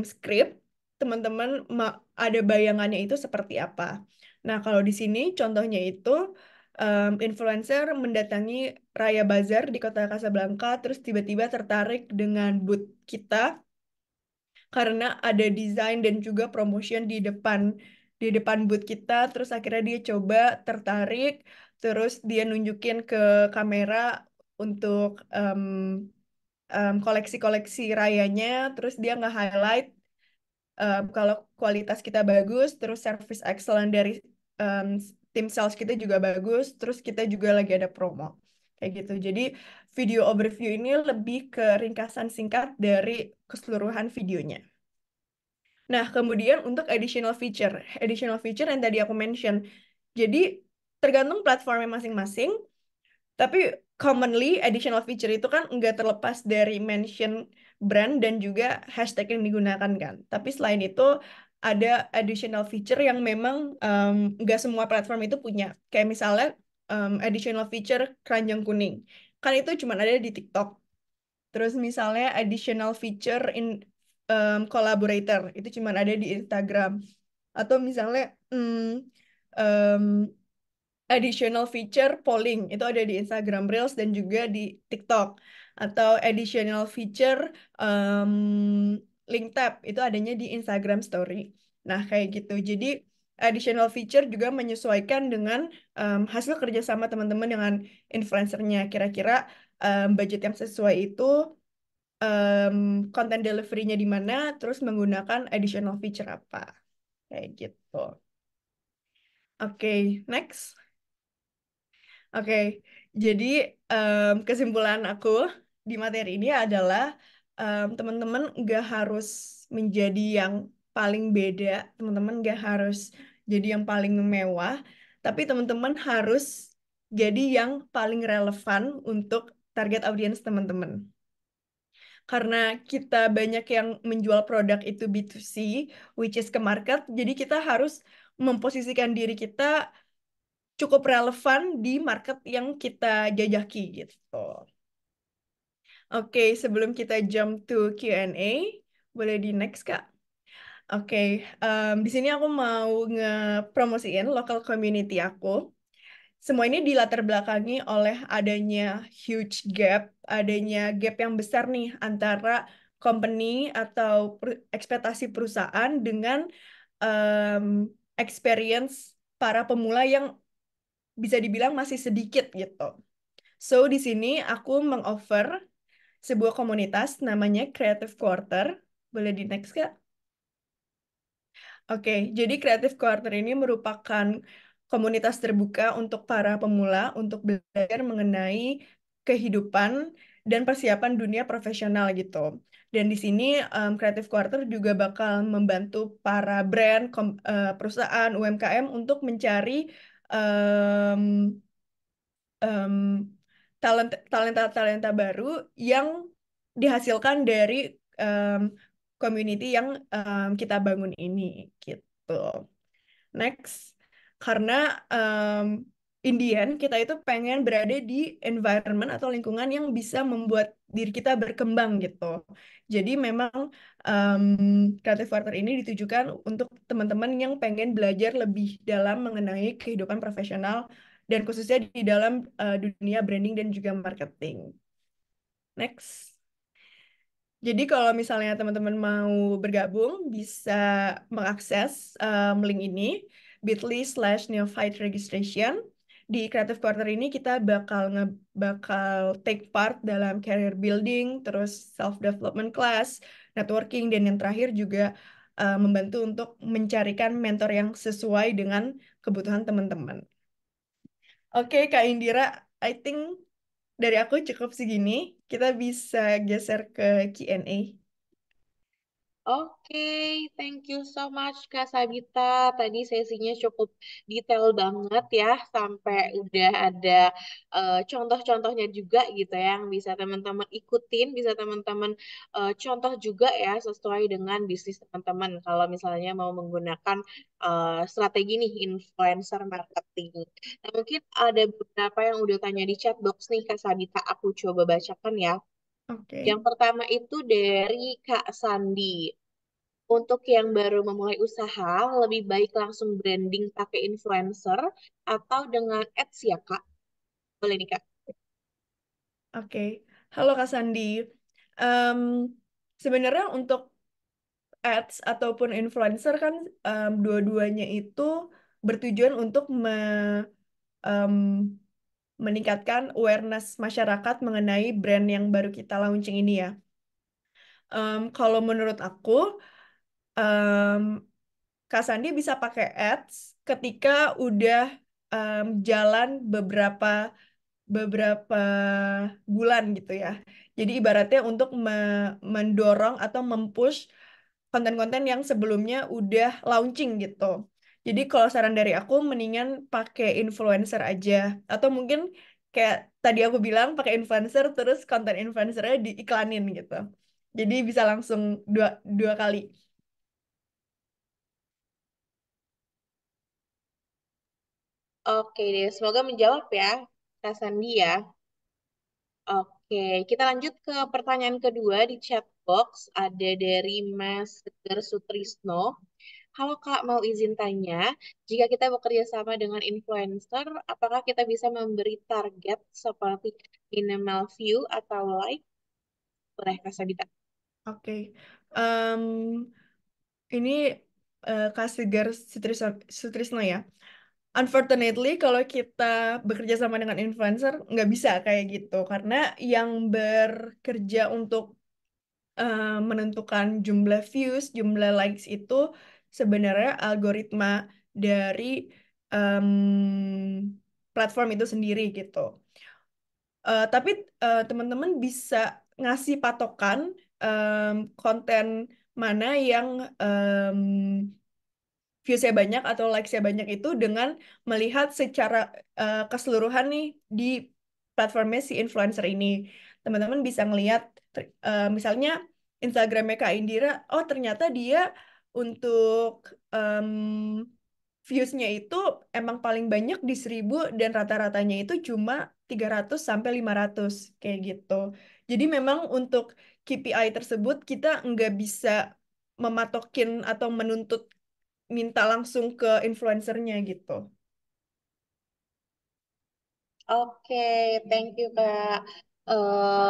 skrip, teman-teman ada bayangannya itu seperti apa. Nah, kalau di sini contohnya itu influencer mendatangi Raya Bazar di Kota Kasablanca, terus tiba-tiba tertarik dengan booth kita karena ada desain dan juga promotion di depan booth kita, terus akhirnya dia coba tertarik, terus dia nunjukin ke kamera untuk koleksi-koleksi rayanya, terus dia nge-highlight kalau kualitas kita bagus, terus service excellent dari tim sales kita juga bagus, terus kita juga lagi ada promo. Kayak gitu. Jadi video overview ini lebih ke ringkasan singkat dari keseluruhan videonya. Nah, kemudian untuk additional feature yang tadi aku mention. Jadi tergantung platformnya masing-masing, Tapi commonly additional feature itu kan nggak terlepas dari mention brand dan juga hashtag yang digunakan kan. Tapi selain itu ada additional feature yang memang nggak semua platform itu punya. Kayak misalnya additional feature keranjang kuning. Kan itu cuma ada di TikTok. Terus misalnya additional feature in collaborator itu cuma ada di Instagram. Atau misalnya um, additional feature polling itu ada di Instagram Reels dan juga di TikTok. Atau additional feature link tab itu adanya di Instagram Story. Nah, kayak gitu. Jadi additional feature juga menyesuaikan dengan hasil kerjasama teman-teman dengan influencernya. Kira-kira budget yang sesuai itu konten delivery-nya di mana, terus menggunakan additional feature apa. Kayak gitu. Oke, next. Oke, jadi kesimpulan aku di materi ini adalah teman-teman nggak harus menjadi yang paling beda, teman-teman nggak harus jadi yang paling mewah, tapi teman-teman harus jadi yang paling relevan untuk target audiens teman-teman. Karena kita banyak yang menjual produk itu B2C, which is ke market, jadi kita harus memposisikan diri kita cukup relevan di market yang kita jajaki gitu. Oke, sebelum kita jump to Q&A, boleh di next, Kak? Oke, di sini aku mau ngepromosiin local community aku. Semua ini dilatar belakangi oleh adanya huge gap, adanya gap yang besar nih antara company atau ekspektasi perusahaan dengan experience para pemula yang bisa dibilang masih sedikit gitu. So, di sini aku mengoffer sebuah komunitas namanya Creative Quarter. Boleh di next, Kak? Oke, jadi Creative Quarter ini merupakan komunitas terbuka untuk para pemula untuk belajar mengenai kehidupan dan persiapan dunia profesional gitu. Dan di sini Creative Quarter juga bakal membantu para brand, perusahaan, UMKM untuk mencari em, talenta-talenta baru yang dihasilkan dari em, community yang kita bangun ini gitu. Next, karena Indian kita itu pengen berada di environment atau lingkungan yang bisa membuat diri kita berkembang gitu. Jadi memang um, Creative Partner ini ditujukan untuk teman-teman yang pengen belajar lebih dalam mengenai kehidupan profesional dan khususnya di dalam dunia branding dan juga marketing. Next. Jadi kalau misalnya teman-teman mau bergabung, bisa mengakses link ini, bit.ly/neophyte registration. Di Creative Quarter ini kita bakal take part dalam career building, terus self-development class, networking, dan yang terakhir juga membantu untuk mencarikan mentor yang sesuai dengan kebutuhan teman-teman. Oke, Kak Indira, I think dari aku cukup segini. Kita bisa geser ke Q&A. Oke, thank you so much Kak Sabita. Tadi sesinya cukup detail banget ya, sampai udah ada contoh-contohnya juga gitu ya, yang bisa teman-teman ikutin, bisa teman-teman contoh juga ya, sesuai dengan bisnis teman-teman. Kalau misalnya mau menggunakan strategi nih, influencer marketing. Nah, mungkin ada beberapa yang udah tanya di chat box nih Kak Sabita, aku coba bacakan ya. Oke. Yang pertama itu dari Kak Sandi. Untuk yang baru memulai usaha, lebih baik langsung branding pakai influencer atau dengan ads ya, Kak? Boleh nih, Kak. Oke. Halo Kak Sandi. Em, Sebenarnya untuk ads ataupun influencer kan dua-duanya itu bertujuan untuk em, meningkatkan awareness masyarakat mengenai brand yang baru kita launching ini ya. Kalau menurut aku, em, Kak Sandi bisa pakai ads ketika udah jalan beberapa bulan gitu ya. Jadi ibaratnya untuk mendorong atau mempush konten-konten yang sebelumnya udah launching gitu. Jadi kalau saran dari aku mendingan pakai influencer aja atau mungkin kayak tadi aku bilang pakai influencer terus konten influencernya diiklanin gitu. Jadi bisa langsung dua dua kali. Oke deh, semoga menjawab ya, Kak Sandi ya. Oke, kita lanjut ke pertanyaan kedua di chat box. Ada dari Mas Seger Sutrisno. Halo Kak, mau izin tanya, jika kita bekerja sama dengan influencer, apakah kita bisa memberi target seperti minimal view atau like? Boleh Kak Sabita? Oke. Em, ini Kak Segar Sutrisno ya. Unfortunately, kalau kita bekerja sama dengan influencer, nggak bisa kayak gitu. Karena yang bekerja untuk menentukan jumlah views, jumlah likes itu sebenarnya algoritma dari em, platform itu sendiri gitu. Tapi teman-teman bisa ngasih patokan konten mana yang views-nya banyak atau likes-nya banyak itu dengan melihat secara keseluruhan nih di platformnya si influencer ini. Teman-teman bisa ngelihat misalnya Instagramnya Kak Indira, oh ternyata dia untuk em, views-nya itu emang paling banyak di 1.000 dan rata-ratanya itu cuma 300 sampai 500 kayak gitu. Jadi memang untuk KPI tersebut kita nggak bisa mematokin atau menuntut minta langsung ke influencernya gitu. Oke, thank you Kak.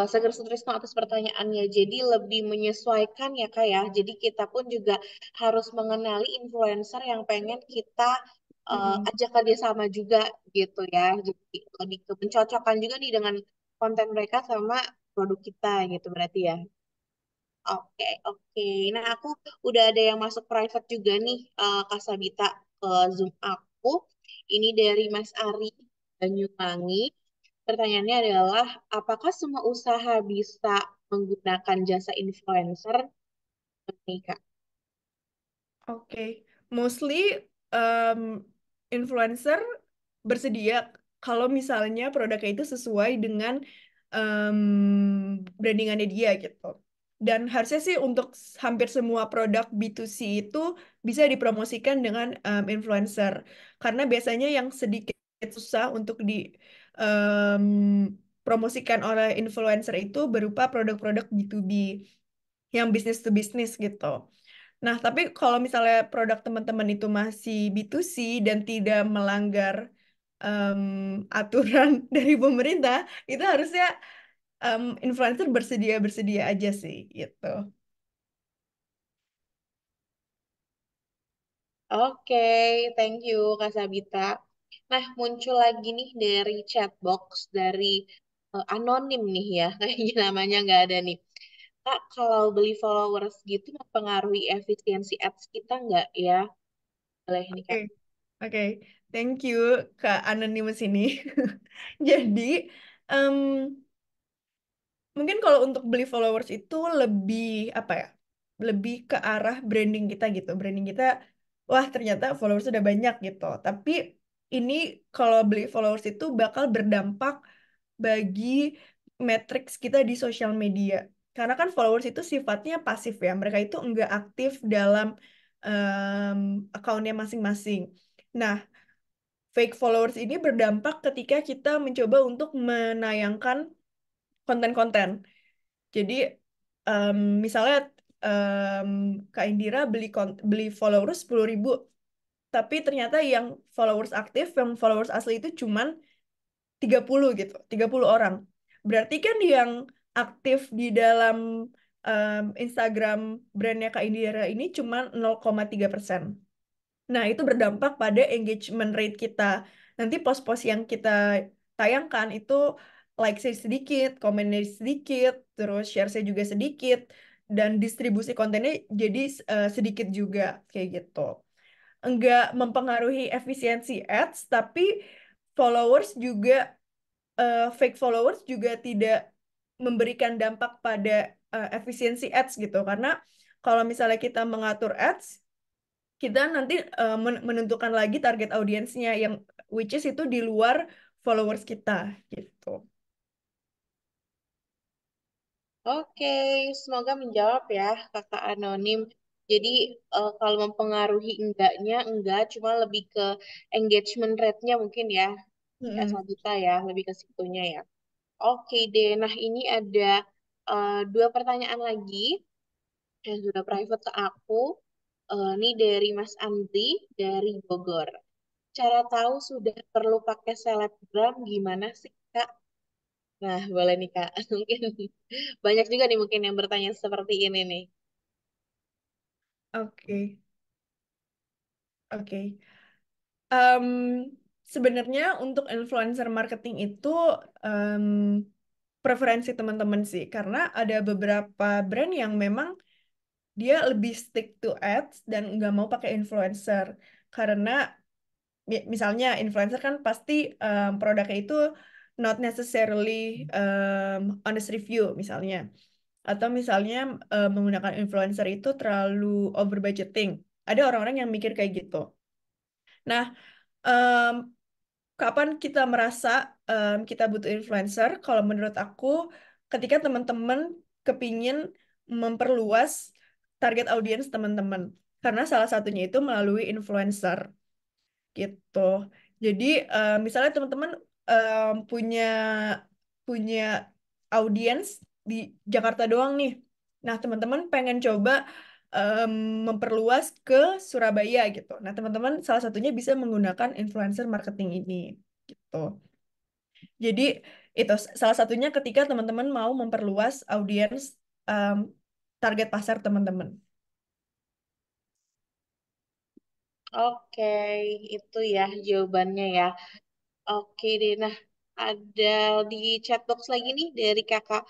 Seger Sutrisno atas pertanyaannya. Jadi lebih menyesuaikan ya Kak ya. Jadi kita pun juga harus mengenali influencer yang pengen kita Mm-mm. ajak kerja sama juga gitu ya. Jadi lebih ke mencocokkan juga nih dengan konten mereka sama produk kita gitu berarti ya. Oke, oke. Nah, aku udah ada yang masuk private juga nih, Kak Sabita, ke Zoom aku. Ini dari Mas Ari Banyuwangi. Pertanyaannya adalah, apakah semua usaha bisa menggunakan jasa influencer? Nih, Kak. Oke, mostly em, influencer bersedia kalau misalnya produknya itu sesuai dengan em, brandingannya dia gitu. Dan harusnya sih untuk hampir semua produk B2C itu bisa dipromosikan dengan influencer. Karena biasanya yang sedikit susah untuk dipromosikan oleh influencer itu berupa produk-produk B2B yang business to business gitu. Nah, tapi kalau misalnya produk teman-teman itu masih B2C dan tidak melanggar em, aturan dari pemerintah, itu harusnya influencer bersedia-bersedia aja sih, gitu. Oke, thank you, Kak Sabita. Nah, muncul lagi nih dari chatbox, dari anonim nih ya, kayaknya namanya nggak ada nih. Kak, kalau beli followers gitu mempengaruhi efisiensi ads kita nggak ya? Boleh nih, Oke, Kak. oke. Thank you, Kak Anonymous ini. Jadi, em, mungkin kalau untuk beli followers itu lebih apa ya? Lebih ke arah branding kita gitu. Branding kita, wah ternyata followers udah banyak gitu. Tapi ini kalau beli followers itu bakal berdampak bagi matriks kita di sosial media. Karena kan followers itu sifatnya pasif ya. Mereka itu enggak aktif dalam akunnya masing-masing. Nah, fake followers ini berdampak ketika kita mencoba untuk menayangkan konten-konten. Jadi misalnya em, Kak Indira beli followers 10.000, tapi ternyata yang followers aktif, yang followers asli itu cuman 30 gitu, 30 orang. Berarti kan yang aktif di dalam Instagram brandnya Kak Indira ini cuma 0,3%. Nah, itu berdampak pada engagement rate kita. Nanti post-post yang kita tayangkan itu likes-nya sedikit, komennya sedikit, terus share-nya juga sedikit, dan distribusi kontennya jadi sedikit juga, kayak gitu. Enggak mempengaruhi efisiensi ads, tapi followers juga, fake followers juga tidak memberikan dampak pada efisiensi ads gitu. Karena kalau misalnya kita mengatur ads, kita nanti menentukan lagi target audiensnya yang which is itu di luar followers kita gitu. Oke, semoga menjawab ya Kakak Anonim. Jadi kalau mempengaruhi enggaknya, enggak, cuma lebih ke engagement rate-nya mungkin ya, Kak Mm-mm. Sabita ya, lebih ke situnya ya. Oke deh, nah ini ada dua pertanyaan lagi yang sudah private ke aku. Ini dari Mas Andri dari Bogor. Cara tahu sudah perlu pakai selebgram gimana sih Kak? Nah, boleh nih Kak. Mungkin banyak juga nih mungkin yang bertanya seperti ini nih. Oke, oke. Em, Sebenarnya untuk influencer marketing itu em, preferensi teman-teman sih, karena ada beberapa brand yang memang dia lebih stick to ads dan nggak mau pakai influencer. Karena misalnya influencer kan pasti produknya itu not necessarily honest review misalnya. Atau misalnya menggunakan influencer itu terlalu over budgeting. Ada orang-orang yang mikir kayak gitu. Nah, em, kapan kita merasa kita butuh influencer? Kalau menurut aku, ketika teman-teman kepingin memperluas target audiens teman-teman. Karena salah satunya itu melalui influencer gitu. Jadi misalnya teman-teman punya punya audiens di Jakarta doang nih. Nah, teman-teman pengen coba em, memperluas ke Surabaya gitu. Nah, teman-teman salah satunya bisa menggunakan influencer marketing ini gitu. Jadi itu salah satunya ketika teman-teman mau memperluas audiens em, target pasar teman-teman. Oke, itu ya jawabannya ya. Oke deh, nah ada di chatbox lagi nih dari kakak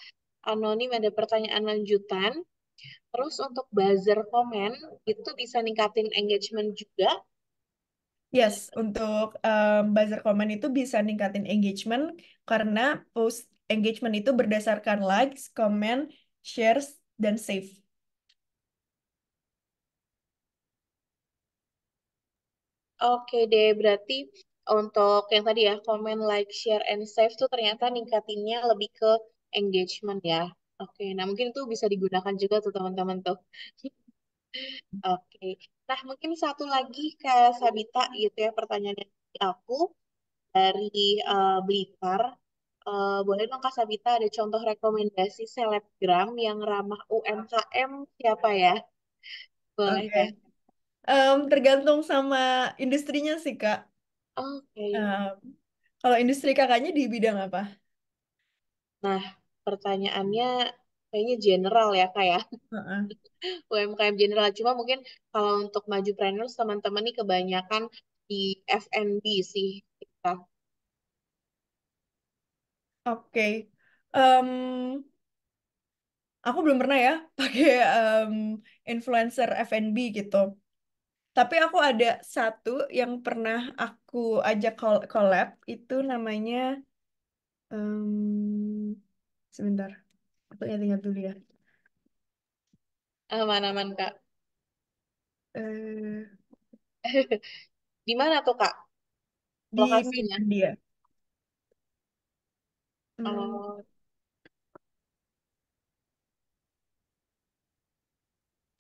Anonim ada pertanyaan lanjutan. Terus untuk buzzer komen itu bisa ningkatin engagement juga. Yes, untuk buzzer comment itu bisa ningkatin engagement karena post engagement itu berdasarkan likes, comment, shares, dan save. Oke deh, berarti untuk yang tadi ya, komen, like, share, and save tuh ternyata ningkatinnya lebih ke engagement ya. Oke, nah mungkin itu bisa digunakan juga tuh teman-teman tuh. Oke, nah mungkin satu lagi Kak Sabita gitu ya pertanyaannya dari aku dari Blitar. Boleh dong Kak Sabita ada contoh rekomendasi selebgram yang ramah UMKM siapa ya? Boleh Oke. Kak? Tergantung sama industrinya sih, Kak. Oke. Em, Kalau industri kakaknya di bidang apa? Nah, pertanyaannya kayaknya general ya Kak ya. Heeh. UMKM general. Cuma mungkin kalau untuk maju trainers teman-teman nih kebanyakan di F&B sih kita. Oke. Em, aku belum pernah ya pakai influencer F&B gitu. Tapi aku ada satu yang pernah aku ajak collab, itu namanya sebentar, aku ingat-ingat dulu ya. Aman-aman Kak. Eh, Di mana tuh Kak di lokasinya? Medan dia. Hmm, Oh,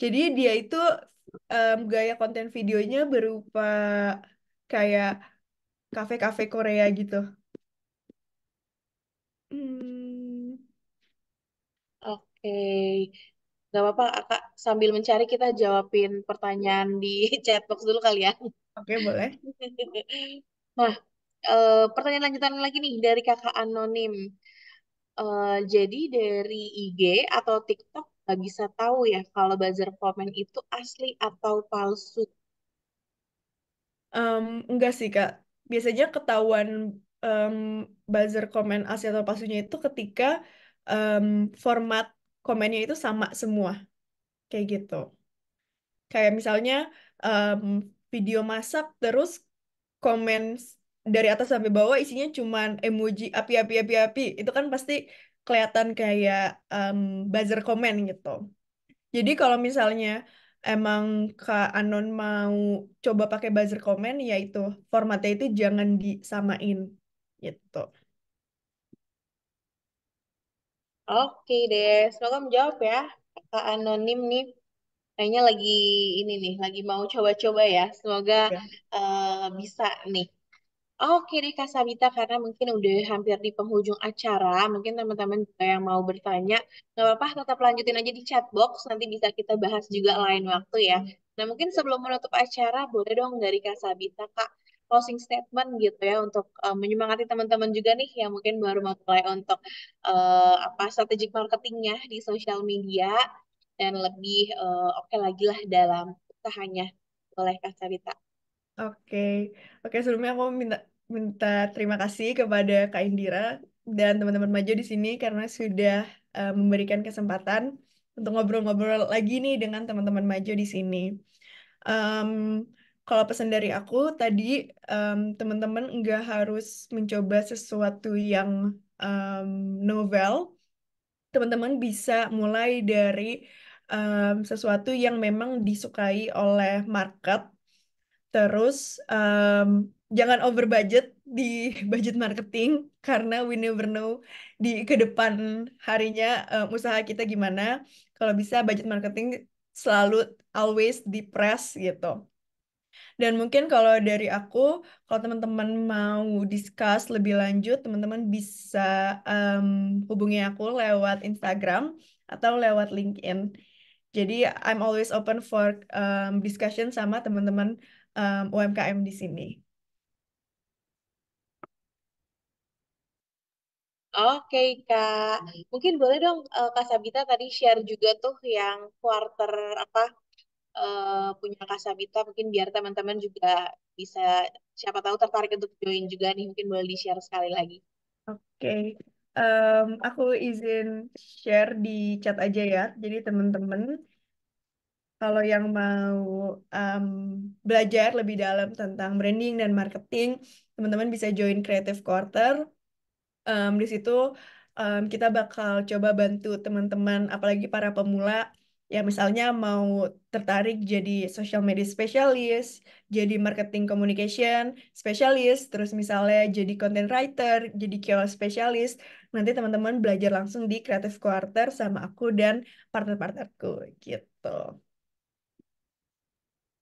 jadi dia itu gaya konten videonya berupa kayak kafe-kafe Korea gitu. Hmm, oke. Gak apa-apa Kak, sambil mencari kita jawabin pertanyaan di chatbox dulu kali ya. oke, boleh. Nah, pertanyaan lanjutan lagi nih dari kakak anonim. Jadi dari IG atau TikTok nggak bisa tahu ya kalau buzzer komen itu asli atau palsu. Enggak sih, Kak. Biasanya ketahuan em, buzzer komen asli atau palsunya itu ketika em, format komennya itu sama semua, kayak gitu. Kayak misalnya em, video masak terus komen dari atas sampai bawah isinya cuman emoji api-api api-api. Itu kan pasti kelihatan kayak buzzer komen gitu. Jadi kalau misalnya emang Kak Anon mau coba pakai buzzer komen, yaitu formatnya itu jangan disamain gitu. Oke deh, semoga menjawab ya. Kakak Anonim nih, kayaknya lagi ini nih, lagi mau coba-coba ya. Semoga Ya. bisa nih. Oke deh Kak Sabita, karena mungkin udah hampir di penghujung acara, mungkin teman-teman juga yang mau bertanya, nggak apa-apa, tetap lanjutin aja di chat box, nanti bisa kita bahas juga lain waktu ya. Nah mungkin sebelum menutup acara, boleh dong dari Kak Sabita, Kak, closing statement gitu ya, untuk menyemangati teman-teman juga nih, yang mungkin baru mau mulai untuk apa strategic marketingnya di sosial media, dan lebih oke lagi lah dalam usahanya. Boleh Kak Sabita. Oke, oke sebelumnya aku minta minta terima kasih kepada Kak Indira dan teman-teman Maju di sini karena sudah memberikan kesempatan untuk ngobrol-ngobrol lagi nih dengan teman-teman Maju di sini. Em, Kalau pesan dari aku tadi, teman-teman nggak harus mencoba sesuatu yang em, novel. Teman-teman bisa mulai dari sesuatu yang memang disukai oleh market. Terus jangan over budget di budget marketing karena we never know di ke depan harinya usaha kita gimana. Kalau bisa budget marketing selalu always di press gitu. Dan mungkin kalau dari aku, kalau teman-teman mau discuss lebih lanjut, teman-teman bisa em, hubungi aku lewat Instagram atau lewat LinkedIn. Jadi I'm always open for discussion sama teman-teman UMKM di sini. Oke Kak, mungkin boleh dong Kak Sabita tadi share juga tuh yang quarter apa punya Kak Sabita, mungkin biar teman-teman juga bisa siapa tahu tertarik untuk join juga nih, mungkin boleh di-share sekali lagi. Oke, aku izin share di chat aja ya. Jadi teman-teman, kalau yang mau em, belajar lebih dalam tentang branding dan marketing, teman-teman bisa join Creative Quarter. Di situ kita bakal coba bantu teman-teman, apalagi para pemula yang misalnya mau tertarik jadi social media specialist, jadi marketing communication specialist, terus misalnya jadi content writer, jadi KOL specialist. Nanti teman-teman belajar langsung di Creative Quarter sama aku dan partner-partnerku gitu.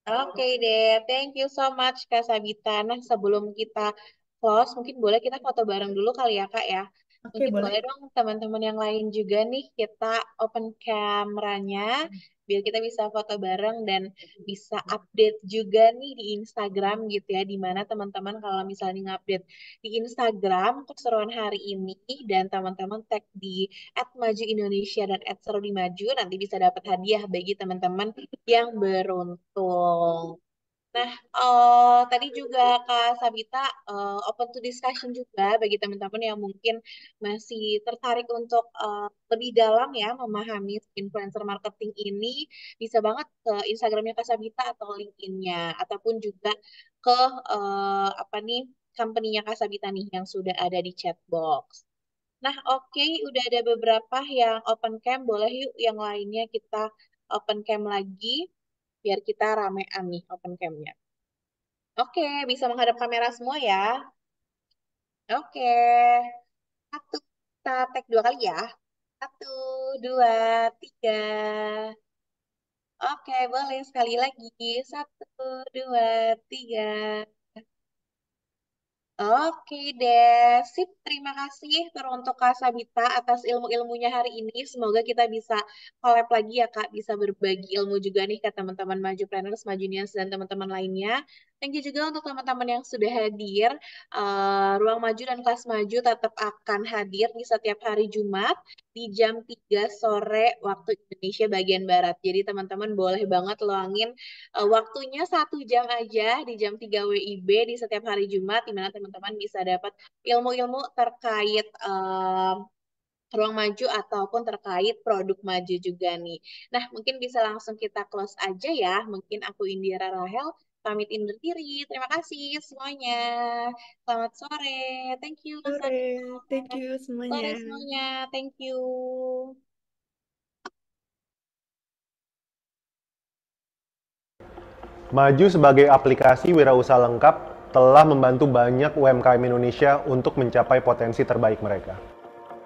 Oke deh, thank you so much Kak Sabita. Nah, sebelum kita close, mungkin boleh kita foto bareng dulu kali ya Kak ya. Oke, Mungkin boleh boleh. dong teman-teman yang lain juga nih kita open kameranya biar kita bisa foto bareng dan bisa update juga nih di Instagram gitu ya. Di mana teman-teman kalau misalnya ngupdate di Instagram keseruan hari ini dan teman-teman tag di @majuindonesia dan @serudimaju nanti bisa dapat hadiah bagi teman-teman yang beruntung. Nah, tadi juga Kak Sabita open to discussion juga bagi teman-teman yang mungkin masih tertarik untuk lebih dalam ya memahami influencer marketing ini, bisa banget ke Instagramnya Kak Sabita atau LinkedIn-nya, ataupun juga ke apa nih company-nya Kak Sabita nih yang sudah ada di chat box. Nah, oke, udah ada beberapa yang open cam, boleh yuk yang lainnya kita open cam lagi biar kita ramean nih open cam-nya. Oke, bisa menghadap kamera semua ya. Oke, satu, kita tag 2 kali ya. Satu, dua, tiga. Oke, boleh sekali lagi. Satu, dua, tiga. Oke deh, sip. Terima kasih teruntuk Kak Sabita atas ilmu-ilmunya hari ini. Semoga kita bisa collab lagi ya Kak, bisa berbagi ilmu juga nih ke teman-teman Majupreneurs, Majunians, dan teman-teman lainnya. Thank you juga untuk teman-teman yang sudah hadir. Ruang Maju dan Kelas Maju tetap akan hadir di setiap hari Jumat di jam 3 sore waktu Indonesia bagian Barat. Jadi teman-teman boleh banget luangin waktunya 1 jam aja di jam 3 WIB di setiap hari Jumat, di mana teman-teman bisa dapat ilmu-ilmu terkait ruang maju ataupun terkait produk maju juga nih. Nah, mungkin bisa langsung kita close aja ya. Mungkin aku Indira Rahel pamit undur diri. Terima kasih semuanya. Selamat sore. Thank you, Kak Sabita. Sore, thank you semuanya. Sore semuanya. Thank you. Maju sebagai aplikasi wirausaha lengkap telah membantu banyak UMKM Indonesia untuk mencapai potensi terbaik mereka.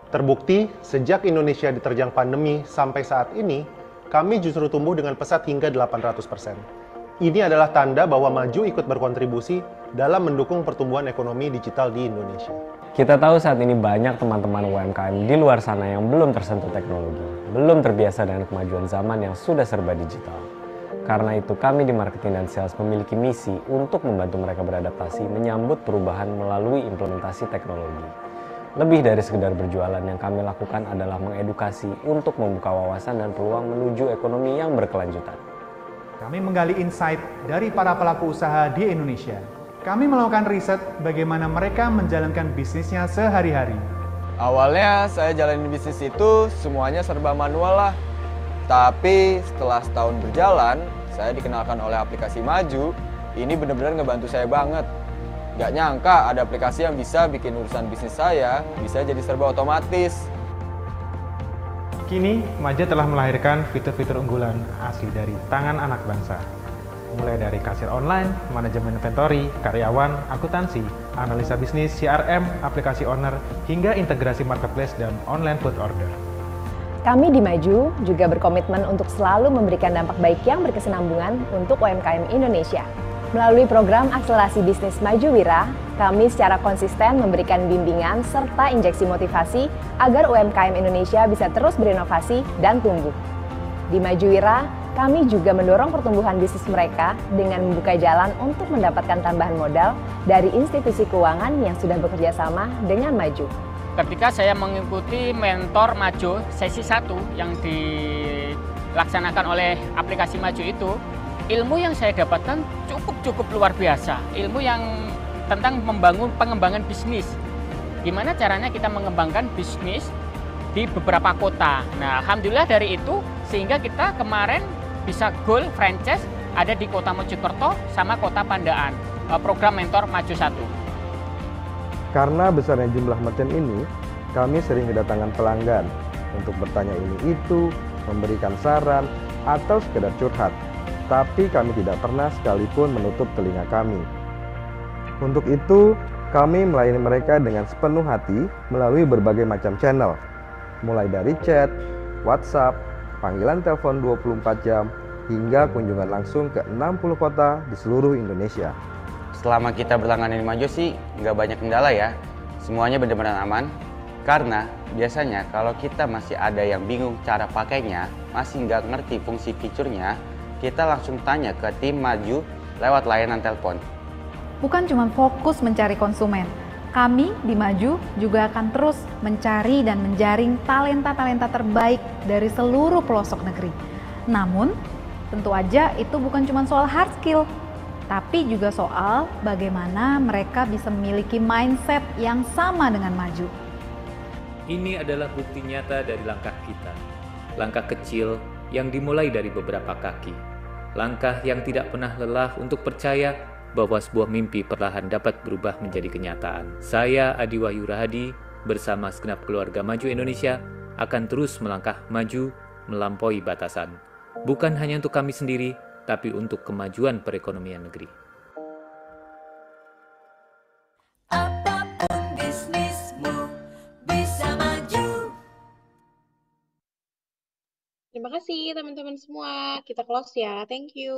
Terbukti, sejak Indonesia diterjang pandemi sampai saat ini, kami justru tumbuh dengan pesat hingga 800%. Ini adalah tanda bahwa Maju ikut berkontribusi dalam mendukung pertumbuhan ekonomi digital di Indonesia. Kita tahu saat ini banyak teman-teman UMKM di luar sana yang belum tersentuh teknologi, belum terbiasa dengan kemajuan zaman yang sudah serba digital. Karena itu kami di Marketing dan Sales memiliki misi untuk membantu mereka beradaptasi menyambut perubahan melalui implementasi teknologi. Lebih dari sekedar berjualan, yang kami lakukan adalah mengedukasi untuk membuka wawasan dan peluang menuju ekonomi yang berkelanjutan. Kami menggali insight dari para pelaku usaha di Indonesia. Kami melakukan riset bagaimana mereka menjalankan bisnisnya sehari-hari. Awalnya saya jalanin bisnis itu semuanya serba manual lah. Tapi setelah setahun berjalan, saya dikenalkan oleh aplikasi Maju. Ini benar-benar ngebantu saya banget. Gak nyangka ada aplikasi yang bisa bikin urusan bisnis saya bisa jadi serba otomatis. Kini, Maju telah melahirkan fitur-fitur unggulan asli dari tangan anak bangsa. Mulai dari kasir online, manajemen inventory, karyawan, akuntansi, analisa bisnis, CRM, aplikasi owner, hingga integrasi marketplace dan online food order. Kami di Maju juga berkomitmen untuk selalu memberikan dampak baik yang berkesinambungan untuk UMKM Indonesia. Melalui program akselerasi bisnis Maju Wira, kami secara konsisten memberikan bimbingan serta injeksi motivasi agar UMKM Indonesia bisa terus berinovasi dan tumbuh. Di Maju Wira, kami juga mendorong pertumbuhan bisnis mereka dengan membuka jalan untuk mendapatkan tambahan modal dari institusi keuangan yang sudah bekerja sama dengan Maju. Ketika saya mengikuti mentor Maju sesi 1 yang dilaksanakan oleh aplikasi Maju itu, ilmu yang saya dapatkan cukup luar biasa. Ilmu yang tentang pengembangan bisnis. Gimana caranya kita mengembangkan bisnis di beberapa kota. Nah, alhamdulillah dari itu sehingga kita kemarin bisa goal franchise ada di Kota Mojokerto sama Kota Pandaan. Program mentor Maju 1. Karena besarnya jumlah merchant ini, kami sering kedatangan pelanggan untuk bertanya ini itu, memberikan saran, atau sekedar curhat. Tapi kami tidak pernah sekalipun menutup telinga kami. Untuk itu, kami melayani mereka dengan sepenuh hati melalui berbagai macam channel, mulai dari chat, WhatsApp, panggilan telepon 24 jam, hingga kunjungan langsung ke 60 kota di seluruh Indonesia. Selama kita berlangganan di Maju sih nggak banyak kendala ya, semuanya benar-benar aman. Karena biasanya kalau kita masih ada yang bingung cara pakainya, masih nggak ngerti fungsi fiturnya, kita langsung tanya ke tim Maju lewat layanan telepon. Bukan cuma fokus mencari konsumen, kami di Maju juga akan terus mencari dan menjaring talenta-talenta terbaik dari seluruh pelosok negeri. Namun, tentu aja itu bukan cuma soal hard skill, tapi juga soal bagaimana mereka bisa memiliki mindset yang sama dengan Maju. Ini adalah bukti nyata dari langkah kita. Langkah kecil yang dimulai dari beberapa kaki. Langkah yang tidak pernah lelah untuk percaya bahwa sebuah mimpi perlahan dapat berubah menjadi kenyataan. Saya Adi Wahyu Rahadi bersama segenap keluarga Maju Indonesia akan terus melangkah maju melampaui batasan. Bukan hanya untuk kami sendiri, tapi untuk kemajuan perekonomian negeri. Apapun bisnismu bisa maju. Terima kasih teman-teman semua. Kita close ya. Thank you.